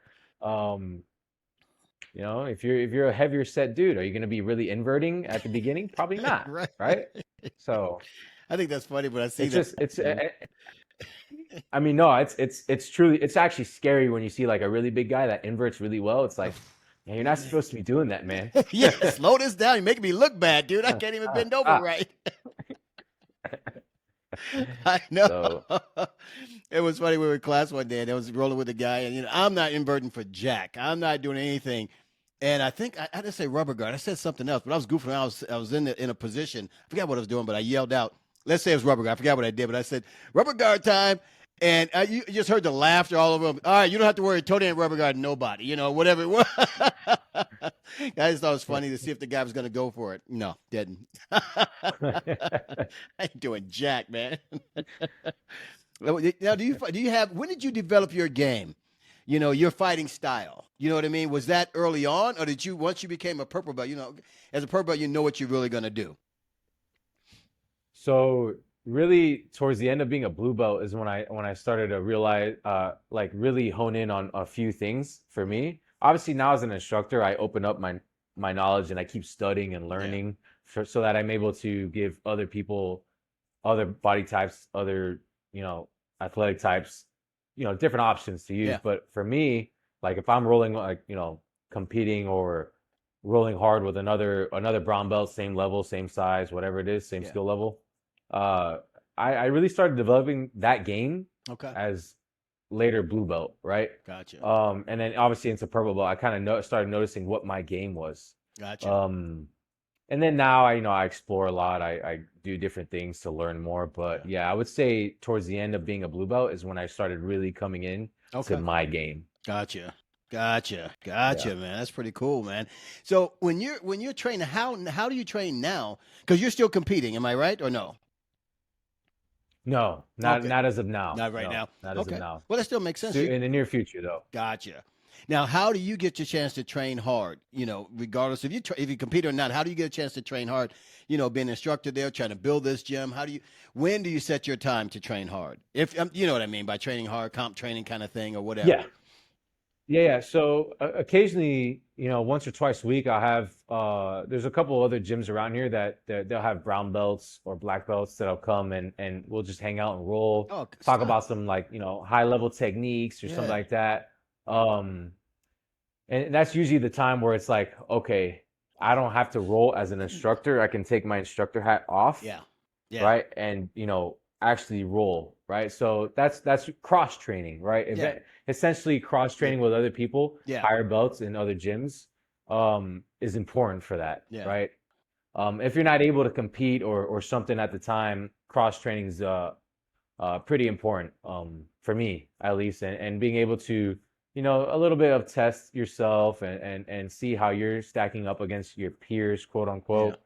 If you're a heavier set dude, are you going to be really inverting at the beginning? Probably not. Right. So I think that's funny, but I see I mean, no, it's truly, it's actually scary when you see like a really big guy that inverts really well. It's like, yeah, you're not supposed to be doing that, man. Yeah, slow this down. You're making me look bad, dude. I can't even bend over right. I know. So. It was funny. We were in class one day and I was rolling with a guy, and I'm not inverting for jack. I'm not doing anything. And I think I didn't say rubber guard. I said something else, but I was goofing around. I was in a position. I forgot what I was doing, but I yelled out. Let's say it was rubber guard. I forgot what I did, but I said rubber guard time. And you just heard the laughter all over him. All right, you don't have to worry. Tony ain't rubber guarding nobody. Whatever it was. I just thought it was funny to see if the guy was going to go for it. No, didn't. I ain't doing jack, man. Now, do you have? When did you develop your game? Your fighting style. You know what I mean? Was that early on, or did you once you became a purple belt? As a purple belt, you know what you're really going to do. So really, towards the end of being a blue belt is when I started to realize, like really hone in on a few things for me. Obviously, now as an instructor, I open up my knowledge and I keep studying and learning so that I'm able to give other people, other body types, other athletic types, different options to use. But for me, like if I'm rolling, like competing or rolling hard with another brown belt, same level, same size, whatever it is, same skill level. I really started developing that game as later blue belt, right? Gotcha. And then obviously into purple belt, I kind of started noticing what my game was. Gotcha. And then now I explore a lot. I do different things to learn more. But I would say towards the end of being a blue belt is when I started really coming in to my game. Gotcha, man. That's pretty cool, man. So when you're training, how do you train now? Because you're still competing, am I right or no? No, not as of now. Not right now. Not as of now. Well, that still makes sense. In the near future, though. Gotcha. Now, how do you get your chance to train hard? You know, regardless if if you compete or not, how do you get a chance to train hard? You know, being an instructor there, trying to build this gym. When do you set your time to train hard? If you know what I mean by training hard, comp training kind of thing or whatever. Yeah. Yeah. So occasionally, once or twice a week, I'll have, there's a couple other gyms around here that they'll have brown belts or black belts that'll come and we'll just hang out and roll, Oh, talk about some like, high level techniques or something like that. Um, and that's usually the time where it's like, okay, I don't have to roll as an instructor. I can take my instructor hat off. Yeah. Yeah. Right. And, actually roll. Right. So that's cross training, right? Essentially cross training with other people, higher belts in other gyms, is important for that. Yeah. Right. If you're not able to compete or something at the time, cross training is pretty important, for me at least, and being able to, a little bit of test yourself and see how you're stacking up against your peers, quote unquote.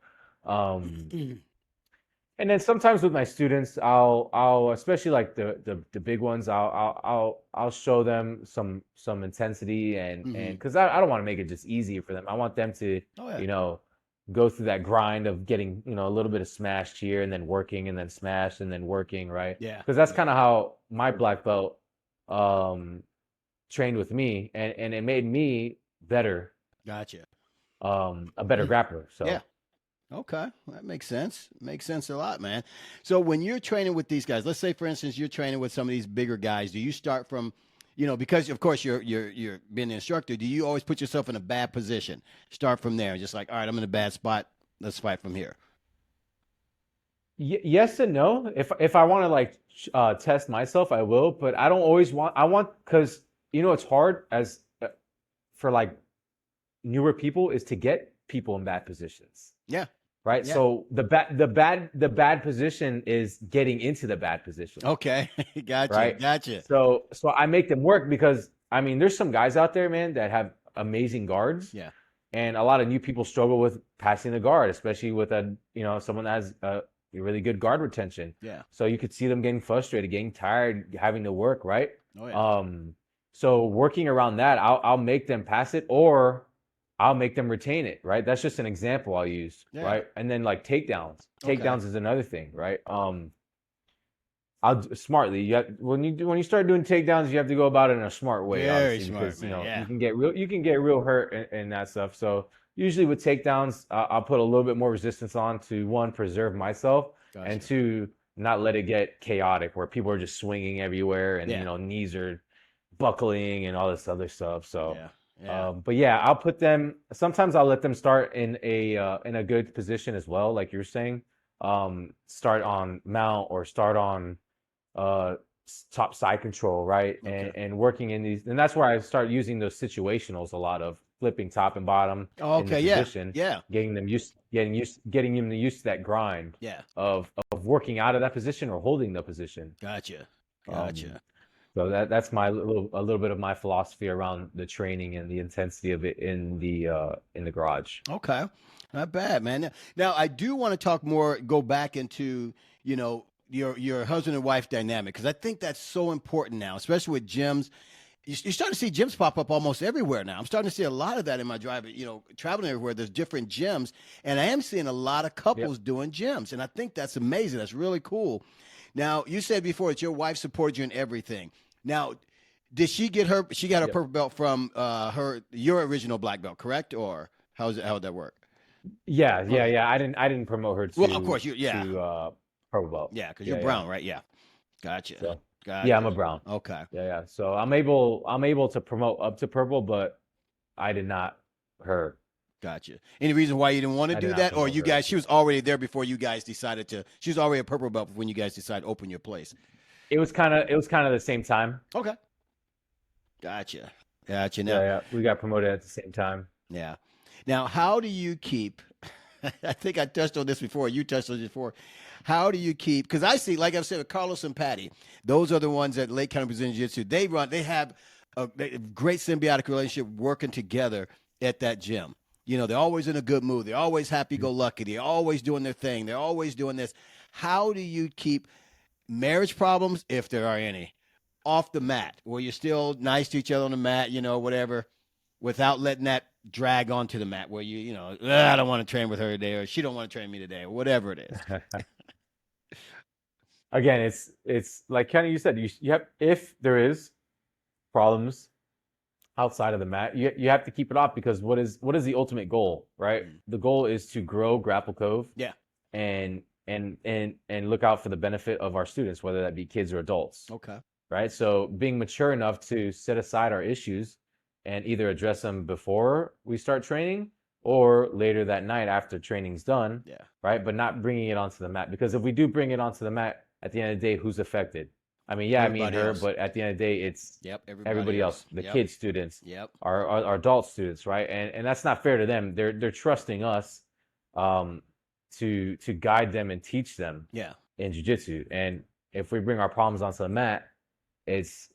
And then sometimes with my students, I'll especially like the big ones, I'll show them some intensity and because I don't want to make it just easier for them. I want them to go through that grind of getting a little bit of smashed here and then working and then smashed and then working, right? Yeah. Because that's kind of how my black belt trained with me, and it made me better. Gotcha. A better grappler. So yeah. Okay, that makes sense. Makes sense a lot, man. So when you're training with these guys, let's say for instance you're training with some of these bigger guys, do you start from, because of course you're being an instructor, do you always put yourself in a bad position? Start from there, just like, all right, I'm in a bad spot, let's fight from here. Yes and no. If I want to like test myself, I will, but I don't always want because it's hard as for like newer people is to get people in bad positions. Yeah. Right. Yeah. So the bad position is getting into the bad position. Okay. Gotcha. Right. Gotcha. So I make them work because there's some guys out there, man, that have amazing guards. Yeah. And a lot of new people struggle with passing the guard, especially with someone that has a really good guard retention. Yeah. So you could see them getting frustrated, getting tired, having to work. Right. Oh yeah. So working around that, I'll make them pass it or I'll make them retain it, right? That's just an example I'll use, right? And then like takedowns. Takedowns is another thing, right? I'll smartly. When you start doing takedowns, you have to go about it in a smart way, very obviously, smart, because man. you can get real hurt and that stuff. So usually with takedowns, I'll put a little bit more resistance on to one, preserve myself, and two, not let it get chaotic where people are just swinging everywhere and knees are buckling and all this other stuff. So. But yeah, I'll put them. Sometimes I'll let them start in a good position as well, like you're saying. Start on mount or start on top side control, right? And working in these, and that's where I start using those situationals a lot of flipping top and bottom in the position, getting them used to that grind, of working out of that position or holding the position. Gotcha. So that's a little bit of my philosophy around the training and the intensity of it in the garage. Okay, not bad, man. Now I do want to talk more. Go back into your husband and wife dynamic, because I think that's so important now, especially with gyms. You're starting to see gyms pop up almost everywhere now. I'm starting to see a lot of that in my drive. Traveling everywhere, there's different gyms, and I am seeing a lot of couples doing gyms, and I think that's amazing. That's really cool. Now, you said before that your wife supported you in everything. Now, did she get her? She got her purple belt from your original black belt, correct? Or how would that work? Yeah. I didn't promote her to. Well, of course, to purple belt. Yeah, because you're brown, right? Yeah, gotcha. So, gotcha. Yeah, I'm a brown. Okay. Yeah. So I'm able to promote up to purple, but I did not her. Gotcha. Any reason why you didn't want to do that, or you guys? She was already there before you guys decided to. She was already a purple belt when you guys decided to open your place. It was kind of the same time. Okay. Gotcha. Now, yeah. We got promoted at the same time. Yeah. Now, how do you keep? I think I touched on this before. You touched on this before. How do you keep? Because I see, like I've said, with Carlos and Patty, those are the ones at Lake County Brazilian Jiu Jitsu. They have a great symbiotic relationship working together at that gym. They're always in a good mood. They're always happy-go-lucky. They're always doing their thing. They're always doing this. How do you keep marriage problems, if there are any, off the mat, where you're still nice to each other on the mat, whatever, without letting that drag onto the mat, where I don't want to train with her today, or she don't want to train me today, or whatever it is. Again, it's like kind of you said, you have, if there is problems outside of the mat, you have to keep it off, because what is the ultimate goal, right? The goal is to grow Grapple Cove. Yeah. And look out for the benefit of our students, whether that be kids or adults. Okay. Right. So being mature enough to set aside our issues and either address them before we start training or later that night after training's done. Yeah. Right. But not bringing it onto the mat, because if we do bring it onto the mat, at the end of the day, who's affected? I mean, yeah, everybody, me and her, but at the end of the day, it's everybody else, the kid students, our adult students, right? And that's not fair to them. They're trusting us to guide them and teach them in jiu-jitsu. And if we bring our problems onto the mat, it's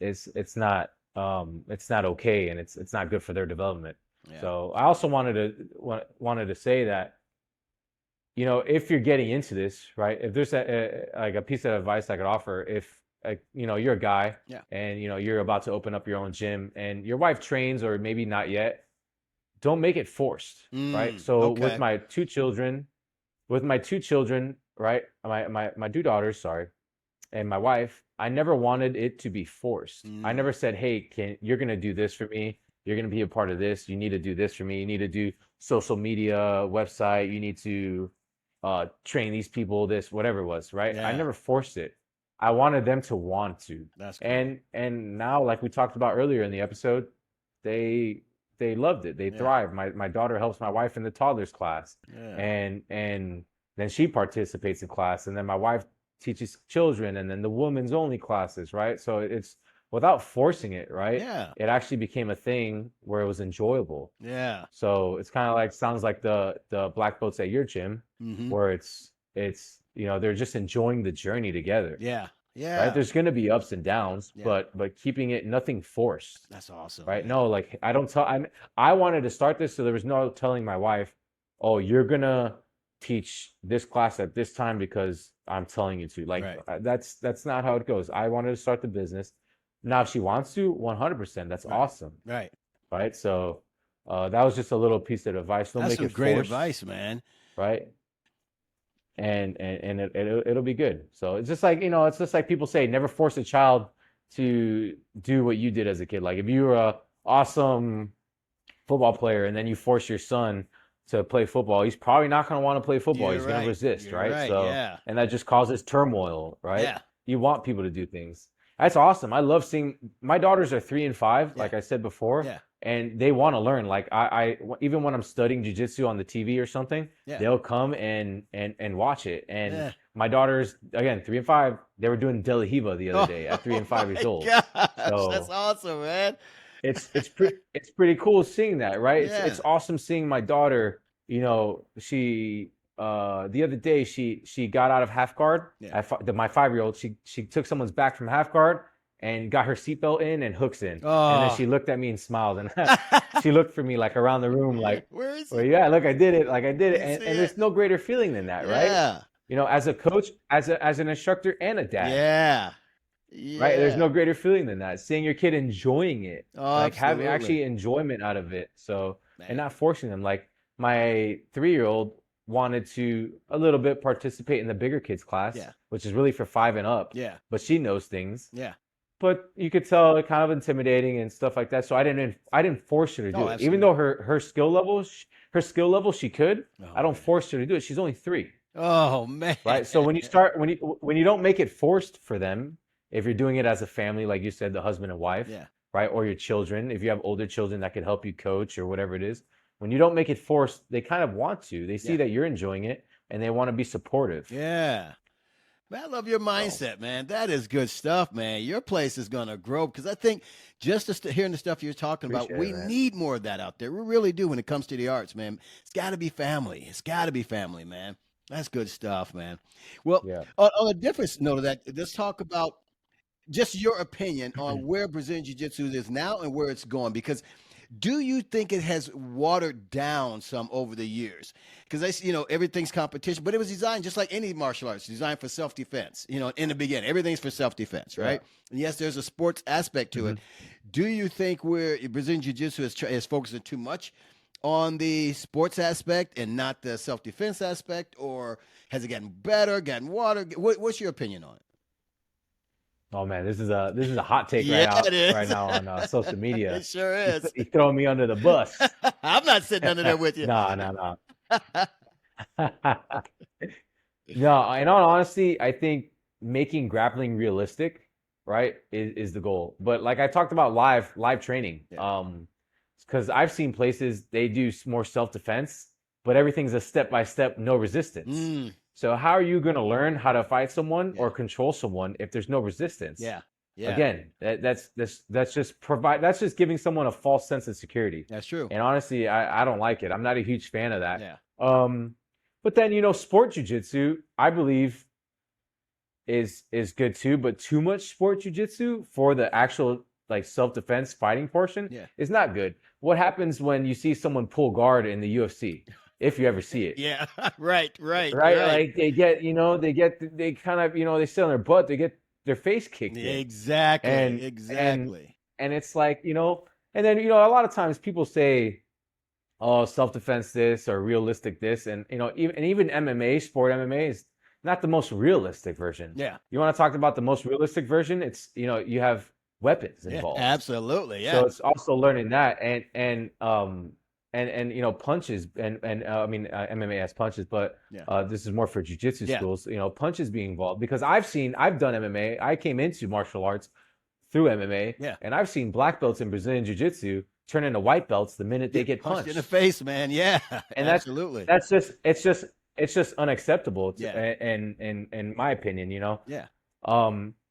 not okay, and it's not good for their development. Yeah. So I also wanted to say that, if you're getting into this, right, if there's a piece of advice I could offer, if you're a guy and you're about to open up your own gym and your wife trains, or maybe not yet, don't make it forced, right? So with my two children, right, my two daughters, and my wife, I never wanted it to be forced. I never said, hey, you're gonna do this for me, you're gonna be a part of this, you need to do this for me, you need to do social media, website, you need to train these people, this, whatever it was, right? I never forced it. I wanted them to want to. That's cool. And now, like we talked about earlier in the episode, they loved it. They thrive. My daughter helps my wife in the toddlers class, and then she participates in class, and then my wife teaches children, and then the women's only classes, right? So it's without forcing it, right? Yeah. It actually became a thing where it was enjoyable. Yeah. So it's kind of like, sounds like the black belts at your gym, where it's they're just enjoying the journey together. Yeah. Yeah. Right. There's going to be ups and downs, but keeping it nothing forced. That's awesome. Right. Man. No, like I wanted to start this, so there was no telling my wife, oh, you're going to teach this class at this time because I'm telling you to. Like, that's not how it goes. I wanted to start the business. Now, if she wants to, 100%, that's awesome. Right. Right. So that was just a little piece of advice. Don't make it some great forced, advice, man. Right. And it'll be good. So it's just like people say, never force a child to do what you did as a kid. Like, if you were a awesome football player and then you force your son to play football, he's probably not going to want to play football. He's going to resist, right? So, and that just causes turmoil, right? Yeah. You want people to do things. That's awesome. I love seeing, my daughters are 3 and 5, like I said before, and they want to learn. Like, I even when I'm studying jiu-jitsu on the TV or something, they'll come and watch it. And my daughters, again, 3 and 5, they were doing De La Hiva the other day at 3 and 5 years old. Gosh, so, that's awesome, man. It's pretty cool seeing that, right? It's awesome seeing my daughter. She the other day she got out of half guard. My 5-year-old, she took someone's back from half guard and got her seatbelt in and hooks in. And then she looked at me and smiled, and she looked for me like around the room, like, where is it? Well, yeah, look, I did it. Like, I did it. And there's no greater feeling than that, right? As a coach, as an instructor and a dad. Right. There's no greater feeling than that. Seeing your kid enjoying it, like having actually enjoyment out of it. So, and not forcing them. Like, my 3-year-old wanted to a little bit participate in the bigger kids class, which is really for 5 and up. But she knows things. But you could tell it kind of intimidating and stuff like that. So I didn't force her to do it. Even though her skill level she could. I don't force her to do it. She's only 3. Oh man. Right. So when you don't make it forced for them, if you're doing it as a family, like you said, the husband and wife, right, or your children, if you have older children that could help you coach or whatever it is, when you don't make it forced, they kind of want to. They see that you're enjoying it, and they want to be supportive. Yeah. Man, I love your mindset, man. That is good stuff, man. Your place is going to grow, because I think just hearing the stuff you're talking about, we need more of that out there. We really do when it comes to the arts, man. It's got to be family. It's got to be family, man. That's good stuff, man. Well, on a different note of that, let's talk about just your opinion on where Brazilian Jiu Jitsu is now and where it's going, because Do you think it has watered down some over the years? Because everything's competition, but it was designed just like any martial arts, designed for self-defense. In the beginning, everything's for self-defense, right? Yeah. And yes, there's a sports aspect to it. Do you think Brazilian Jiu Jitsu is focusing too much on the sports aspect and not the self-defense aspect, or has it gotten better, gotten water? What's your opinion on it? Oh man, this is a hot take right now on social media. It sure is. He's throwing me under the bus. I'm not sitting under there with you. No. No, in all honesty, I think making grappling realistic, right, is the goal. But like I talked about live training, because I've seen places they do more self-defense, but everything's a step-by-step, no resistance. So how are you going to learn how to fight someone or control someone if there's no resistance? Yeah. Again, that's just giving someone a false sense of security. That's true. And honestly, I don't like it. I'm not a huge fan of that. Yeah. But then sport jiu-jitsu, I believe, is good too. But too much sport jiu-jitsu for the actual like self-defense fighting portion is not good. What happens when you see someone pull guard in the UFC? If you ever see it. Yeah, right. Like they get, they kind of, they sit on their butt, they get their face kicked in. Exactly. And it's like, and then, a lot of times people say, oh, self-defense this or realistic this. And, even MMA, sport MMA is not the most realistic version. Yeah. You want to talk about the most realistic version? It's, you have weapons involved. Absolutely. Yeah. So it's also learning that and punches and MMA has punches, but this is more for jiu-jitsu schools, punches being involved, because I've done MMA. I came into martial arts through MMA, and I've seen black belts in Brazilian jiu-jitsu turn into white belts the minute they get punched in the face, man. Yeah, and absolutely. It's just unacceptable in my opinion,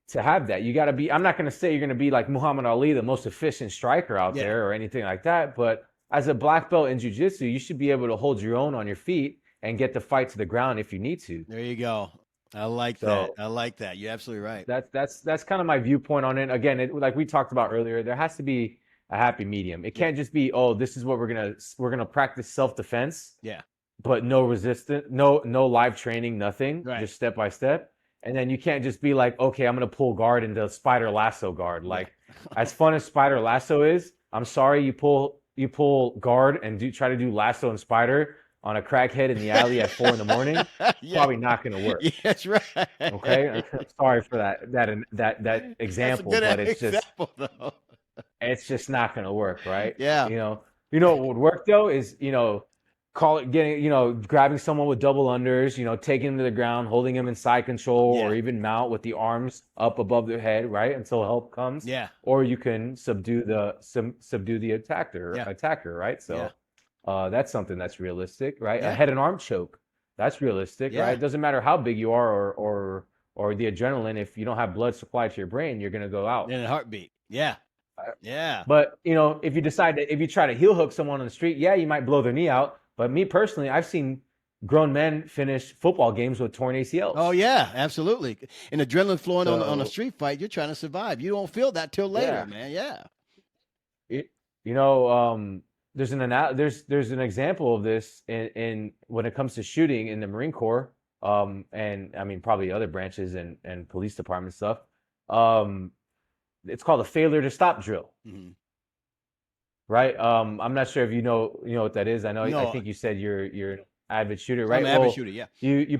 to have that. You got to be, I'm not going to say you're going to be like Muhammad Ali, the most efficient striker out there or anything like that, but as a black belt in jiu-jitsu, you should be able to hold your own on your feet and get the fight to the ground if you need to. There you go. I like that. You're absolutely right. That's kind of my viewpoint on it. Again, like we talked about earlier, there has to be a happy medium. It can't just be, oh, this is what we're gonna practice self-defense. Yeah. But no resistance, no live training, nothing. Right. Just step by step. And then you can't just be like, okay, I'm gonna pull guard into spider lasso guard. Like, as fun as spider lasso is, I'm sorry, you pull guard and try to do lasso and spider on a crackhead in the alley at 4 a.m. Probably not going to work. Yeah, that's right. Okay, I'm sorry for that example, but it's just not going to work, right? Yeah. What would work though is grabbing someone with double unders, taking them to the ground, holding them in side control, or even mount with the arms up above their head, right, until help comes. Yeah. Or you can subdue the attacker, right? So that's something that's realistic, right? Yeah. A head and arm choke, that's realistic, right? It doesn't matter how big you are or the adrenaline. If you don't have blood supply to your brain, you're gonna go out in a heartbeat. Yeah. Yeah. But if you try to heel hook someone on the street, you might blow their knee out. But me personally, I've seen grown men finish football games with torn ACLs. Oh, yeah, absolutely. And adrenaline flowing on a street fight, you're trying to survive. You don't feel that till later, man. Yeah. There's an example of this in when it comes to shooting in the Marine Corps, and I mean probably other branches and police department stuff. It's called a failure to stop drill. Mm-hmm. Right. I'm not sure if you know what that is. I think you said you're an avid shooter, right? I'm an avid shooter, yeah. You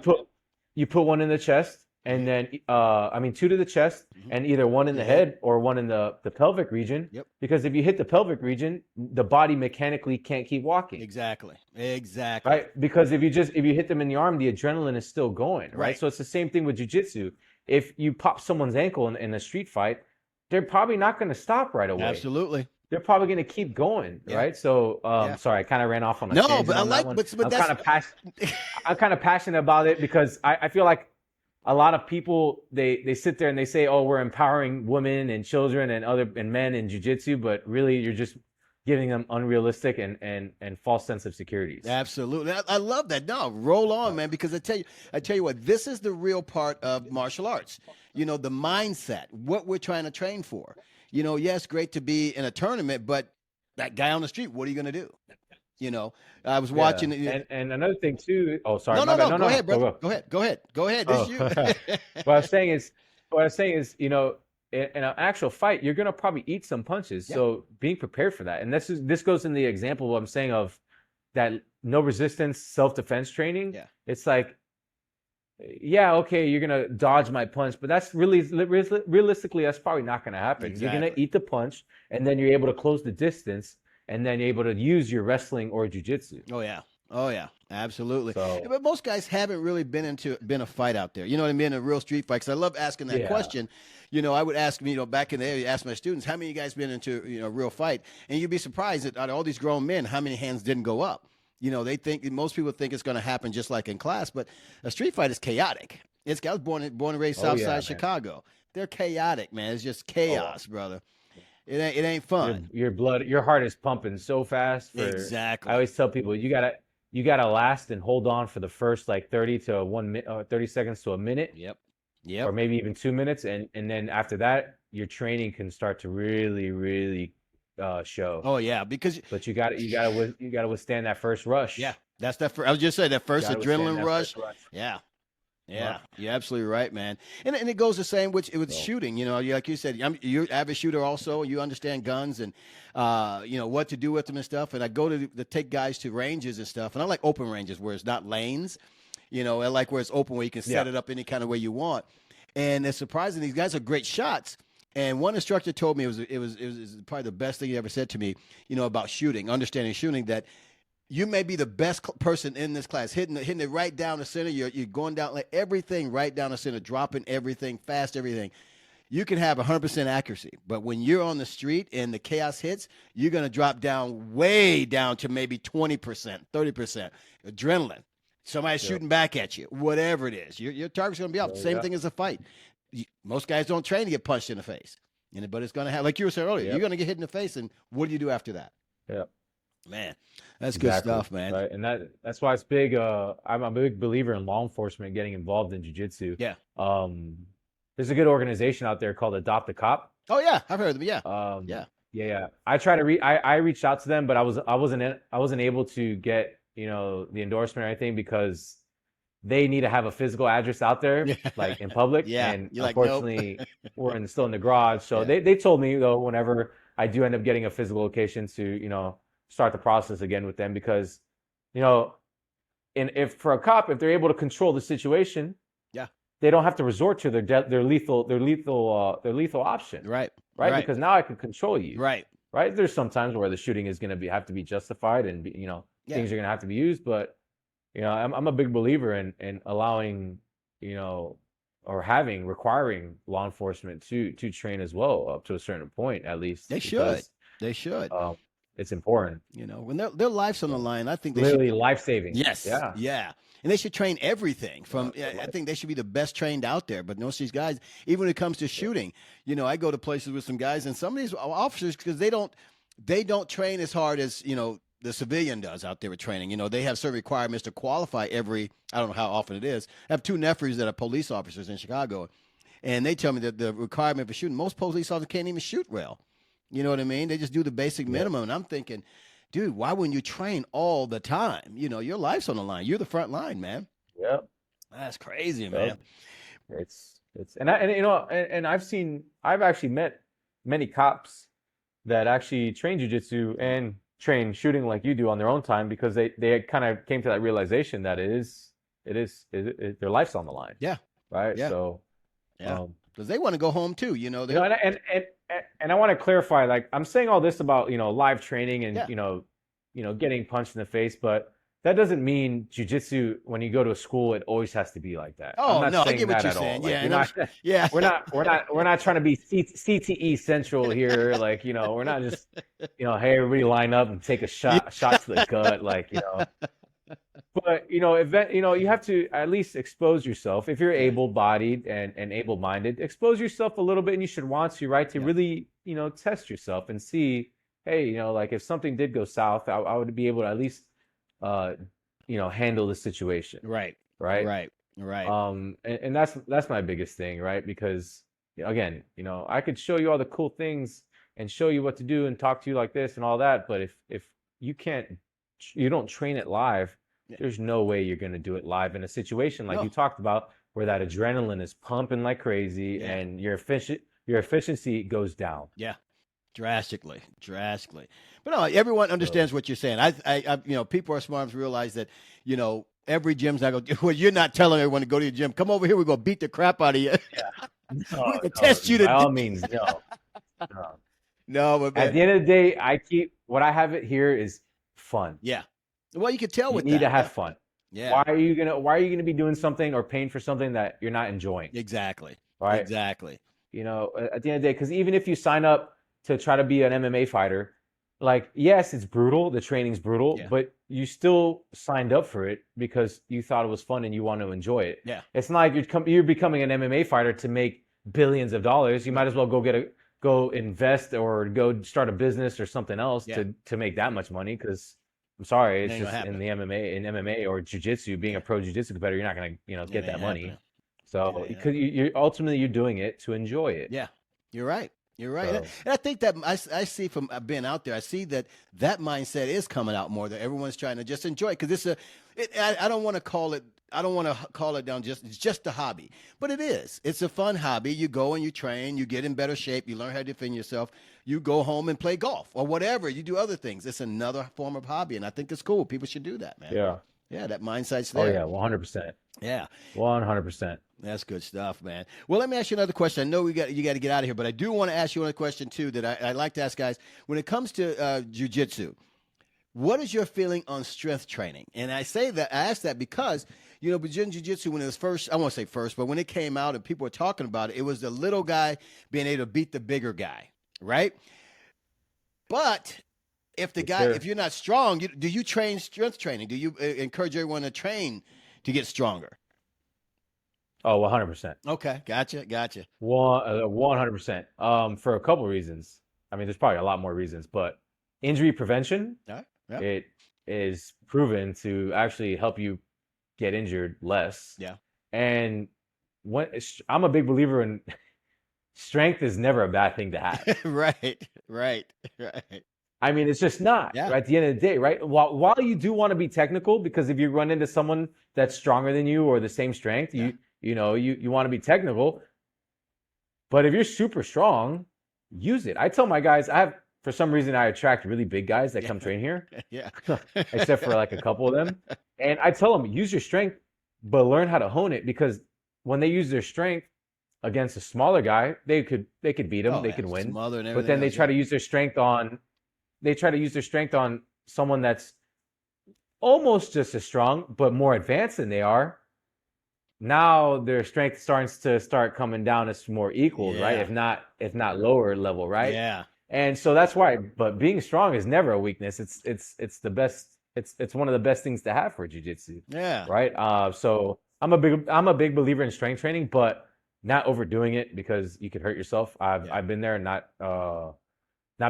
put one in the chest, and then 2 to the chest, and either one in the head or one in the pelvic region. Yep. Because if you hit the pelvic region, the body mechanically can't keep walking. Exactly. Right. Because if you hit them in the arm, the adrenaline is still going. Right. So it's the same thing with jiu-jitsu. If you pop someone's ankle in a street fight, they're probably not going to stop right away. Absolutely. They're probably going to keep going, right? So, sorry, I kind of ran off on a tangent. But I'm kind of passionate about it because I feel like a lot of people they sit there and they say, "Oh, we're empowering women and children and men in jiu-jitsu," but really you're just giving them unrealistic and false sense of security. Absolutely, I love that. No, roll on, man, because I tell you what, this is the real part of martial arts. The mindset, what we're trying to train for. Yes, great to be in a tournament, but that guy on the street, what are you going to do? You know, I was watching it. And another thing too. Oh, sorry. No. Go ahead, brother. Go ahead. This is you. What I was saying is, in an actual fight, you're gonna probably eat some punches. Yeah. So being prepared for that, and this goes in the example of what I'm saying of that no resistance self-defense training. Yeah. It's like, yeah, okay, you're gonna dodge my punch, but that's realistically, that's probably not gonna happen. Exactly. You're gonna eat the punch, and then you're able to close the distance. And then you're able to use your wrestling or jiu-jitsu. Oh yeah, absolutely. So, but most guys haven't really been a fight out there. You know what I mean? A real street fight. Because I love asking that question. I would ask back in the day, ask my students, how many of you guys been into a real fight? And you'd be surprised that out of all these grown men, how many hands didn't go up. They think most people think it's going to happen just like in class, but a street fight is chaotic. I was born and raised Southside Chicago. They're chaotic, man. It's just chaos, brother. It ain't fun. Your heart is pumping so fast. Exactly. I always tell people you gotta last and hold on for the first like 30 seconds to a minute. Yep. Or maybe even 2 minutes, and then after that, your training can start to really show. Oh yeah, but you gotta withstand that first rush. Yeah, that's that. I was just saying that first adrenaline rush. Yeah. Yeah, you're absolutely right, man. And it goes the same with shooting. Like you said, you're an avid shooter also. You understand guns and, what to do with them and stuff. And I go to take guys to ranges and stuff. And I like open ranges where it's not lanes. I like where it's open where you can set it up any kind of way you want. And it's surprising. These guys are great shots. And one instructor told me it was probably the best thing he ever said to me, about shooting, understanding shooting, that you may be the best person in this class, hitting it right down the center. You're going down like everything right down the center, dropping everything, fast everything. You can have 100% accuracy, but when you're on the street and the chaos hits, you're going to drop down way down to maybe 20%, 30%. Adrenaline. Somebody's shooting back at you, whatever it is. Your target's going to be up. Same thing as a fight. Most guys don't train to get punched in the face, but it's going to have, like you were saying earlier, you're going to get hit in the face, and what do you do after that? Yeah. Man, that's good stuff, man. Right. And that's why it's big. I'm a big believer in law enforcement getting involved in jiu-jitsu. Yeah. There's a good organization out there called Adopt a Cop. Oh yeah, I've heard of them. Yeah. Yeah. I try to I reached out to them, but I wasn't able to get the endorsement or anything because they need to have a physical address out there, like in public. Yeah. And unfortunately, we're still in the garage. So they told me though, whenever I do end up getting a physical location to start the process again with them, because and if for a cop, if they're able to control the situation, they don't have to resort to their lethal option. Right. Because now I can control you. Right. There's some times where the shooting is going to have to be justified and things are going to have to be used, but I'm a big believer in allowing requiring law enforcement to train as well, up to a certain point at least. They should. It's important. When their life's on the line, I think they literally life-saving. Yes. Yeah. And they should train everything from. I think they should be the best trained out there. But most of these guys, even when it comes to shooting, I go to places with some guys, and some of these officers, because they don't train as hard as the civilian does out there with training. They have certain requirements to qualify I don't know how often it is. I have two nephews that are police officers in Chicago, and they tell me that the requirement for shooting, most police officers can't even shoot well. You know what I mean? They just do the basic minimum. And I'm thinking, dude, why wouldn't you train all the time? Your life's on the line. You're the front line, man. Yep. That's crazy, man. And I've actually met many cops that actually train jiu-jitsu and train shooting like you do on their own time, because they kind of came to that realization that their life's on the line. Yeah. Right. Yeah. So, because they want to go home too, and I want to clarify, like, I'm saying all this about live training and getting punched in the face, but that doesn't mean jiu-jitsu, when you go to a school, it always has to be like that. Oh, no, I get what you're saying. Like, we're not trying to be CTE central here. Like, we're not just, hey, everybody line up and take a shot to the gut. Like, but, you have to at least expose yourself. If you're able-bodied and able-minded, expose yourself a little bit, and you should want to, right? To really, test yourself and see, hey, like, if something did go south, I would be able to at least, handle the situation. Right. And that's my biggest thing, right? Because again, I could show you all the cool things, and show you what to do and talk to you like this and all that. But if you don't train it live, there's no way you're going to do it live in a situation like you talked about, where that adrenaline is pumping like crazy and your efficiency goes down. Yeah. Drastically. But no, everyone understands what you're saying. I people are smart enough to realize that, every gym's not going to, well, you're not telling everyone to go to your gym. Come over here. We're going to beat the crap out of you. Yeah. We're going to test you. By all means, no. No, but at the end of the day, what I have it here is fun. Yeah. Well, you can tell with that. You need to have fun. Yeah. Why are you gonna be doing something or paying for something that you're not enjoying? Exactly. Right. Exactly. At the end of the day, because even if you sign up to try to be an MMA fighter, like, yes, it's brutal. The training's brutal, but you still signed up for it because you thought it was fun and you want to enjoy it. Yeah. It's not like you're becoming an MMA fighter to make billions of dollars. You might as well go invest or go start a business or something else to make that much money. Because I'm sorry, it's just in MMA or jiu-jitsu, being a pro jiu-jitsu competitor, you're not gonna get that money. So because you're ultimately doing it to enjoy it. Yeah, you're right. You're right. So, and I think that I see from being out there, I see that mindset is coming out more, that everyone's trying to just enjoy it. Because I don't want to call it down it's just a hobby. But it is. It's a fun hobby. You go and you train, you get in better shape, you learn how to defend yourself, you go home and play golf or whatever. You do other things. It's another form of hobby. And I think it's cool. People should do that, man. Yeah. Yeah, that mindset's there. Oh, yeah, 100%. Yeah. 100%. That's good stuff, man. Well, let me ask you another question. I know you got to get out of here, but I do want to ask you another question, too, that I like to ask guys. When it comes to jiu-jitsu, what is your feeling on strength training? And I ask that because, Brazilian Jiu Jitsu, when it was first, I won't say first, but when it came out and people were talking about it, it was the little guy being able to beat the bigger guy, right? But if if you're not strong, do you train strength training? Do you encourage everyone to train to get stronger? Oh, 100%. Okay, gotcha. 100%. For a couple of reasons. I mean, there's probably a lot more reasons, but injury prevention, it is proven to actually help you get injured less. Yeah. And I'm a big believer in strength is never a bad thing to have. Right. I mean, it's just not. Yeah. Right? At the end of the day, right? While you do want to be technical, because if you run into someone that's stronger than you or the same strength, you want to be technical. But if you're super strong, use it. I tell my guys, for some reason, I attract really big guys that come train here. Yeah. Except for like a couple of them. And I tell them, use your strength, but learn how to hone it, because when they use their strength against a smaller guy, they could beat him, they could win. But then they try to use their strength on someone that's almost just as strong, but more advanced than they are. Now their strength starts to coming down as more equals, right? If not lower level, right? Yeah. And so that's why. But being strong is never a weakness. It's the best. It's one of the best things to have for jiu-jitsu. Yeah. Right. So I'm a big believer in strength training, but not overdoing it, because you could hurt yourself. I've been there, not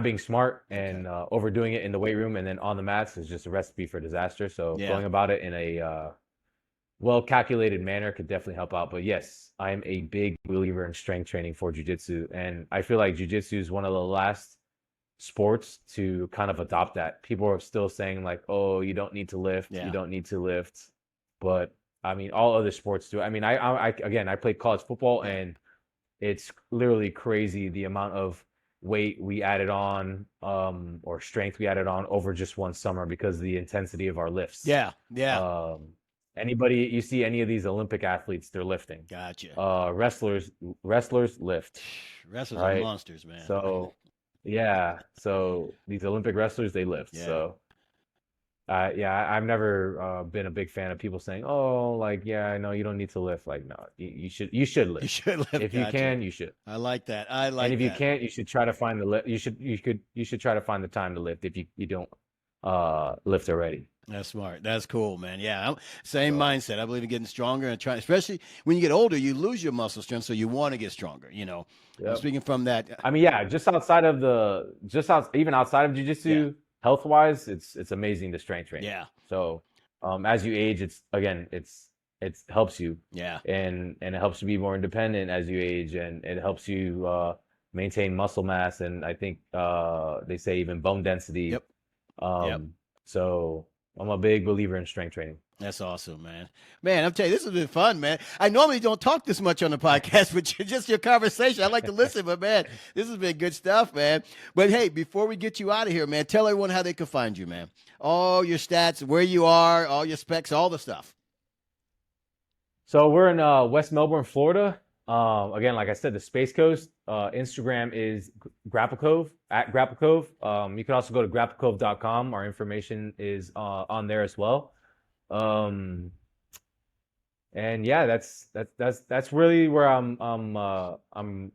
being smart and overdoing it in the weight room and then on the mats is just a recipe for disaster. So going about it in a well-calculated manner could definitely help out. But yes, I am a big believer in strength training for jiu-jitsu. And I feel like jiu-jitsu is one of the last sports to kind of adopt that. People are still saying like, oh, you don't need to lift. You don't need to lift. But I mean, all other sports do. I mean, I played college football, and it's literally crazy the amount of weight we added on, or strength we added on over just one summer because of the intensity of our lifts. Yeah. You see any of these Olympic athletes, they're lifting. Gotcha. Wrestlers lift. Wrestlers are monsters, man. So, yeah. So these Olympic wrestlers, they lift. Yeah. So, I've never been a big fan of people saying, "Oh, like, I know you don't need to lift." Like, no, you should lift. You should lift. If you can, you should. I like that. And if you can't, you should try to find the lift. You should try to find the time to lift if you don't lift already. That's smart. That's cool, man. Yeah, same mindset. I believe in getting stronger and trying, especially when you get older, you lose your muscle strength, so you want to get stronger. Speaking from that. I mean, even outside of jiu-jitsu, health-wise, it's amazing the strength training. Yeah. So, as you age, it helps you. Yeah. And it helps you be more independent as you age, and it helps you maintain muscle mass, and I think they say even bone density. Yep. So I'm a big believer in strength training. That's awesome, man. Man, I'm telling you, this has been fun, man. I normally don't talk this much on the podcast, but just your conversation. I like to listen, but man, this has been good stuff, man. But hey, before we get you out of here, man, tell everyone how they can find you, man. All your stats, where you are, all your specs, all the stuff. So we're in West Melbourne, Florida. Again, like I said, the Space Coast. Instagram is Grapple Cove, at Grapple Cove. You can also go to grapplecove.com. Our information is on there as well. And yeah, that's really where I'm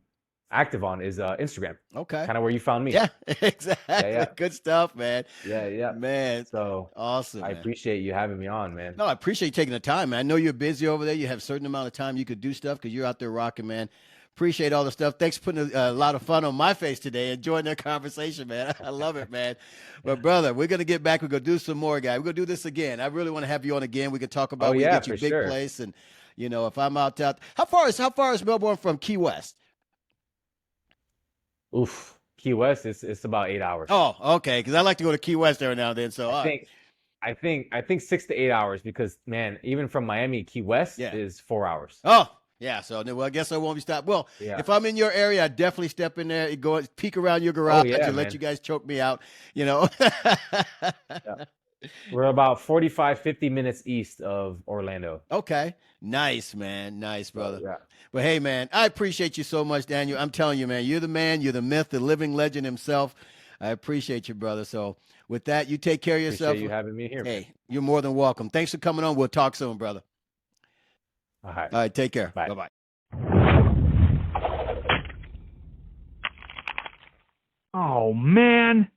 active on, is Instagram. Okay. Kind of where you found me. Yeah, exactly. Yeah. Good stuff, man. Yeah. Man. So awesome. I appreciate you having me on, man. No, I appreciate you taking the time, man. I know you're busy over there. You have a certain amount of time you could do stuff because you're out there rocking, man. Appreciate all the stuff. Thanks for putting a lot of fun on my face today. Enjoying the conversation, man. I love it, man. But brother, we're gonna get back. We're gonna do some more, guys. We're gonna do this again. I really want to have you on again. We can talk about get you big place, and if I'm out. How far is Melbourne from Key West? Oof, Key West. It's about 8 hours. Oh, okay. Because I like to go to Key West every now and then. So I think 6 to 8 hours, because man, even from Miami, Key West is 4 hours. Oh. Yeah, so I guess I won't be stopped. Well, if I'm in your area, I definitely step in there, go peek around your garage, and let you guys choke me out, We're about 45-50 minutes east of Orlando. Okay. Nice, man. Nice, brother. Yeah. But hey, man, I appreciate you so much, Daniel. I'm telling you, man, you're the man, you're the myth, the living legend himself. I appreciate you, brother. So with that, you take care of yourself. Appreciate you having me here. Hey, you're more than welcome. Thanks for coming on. We'll talk soon, brother. All right. All right. Take care. Bye. Bye-bye. Oh, man.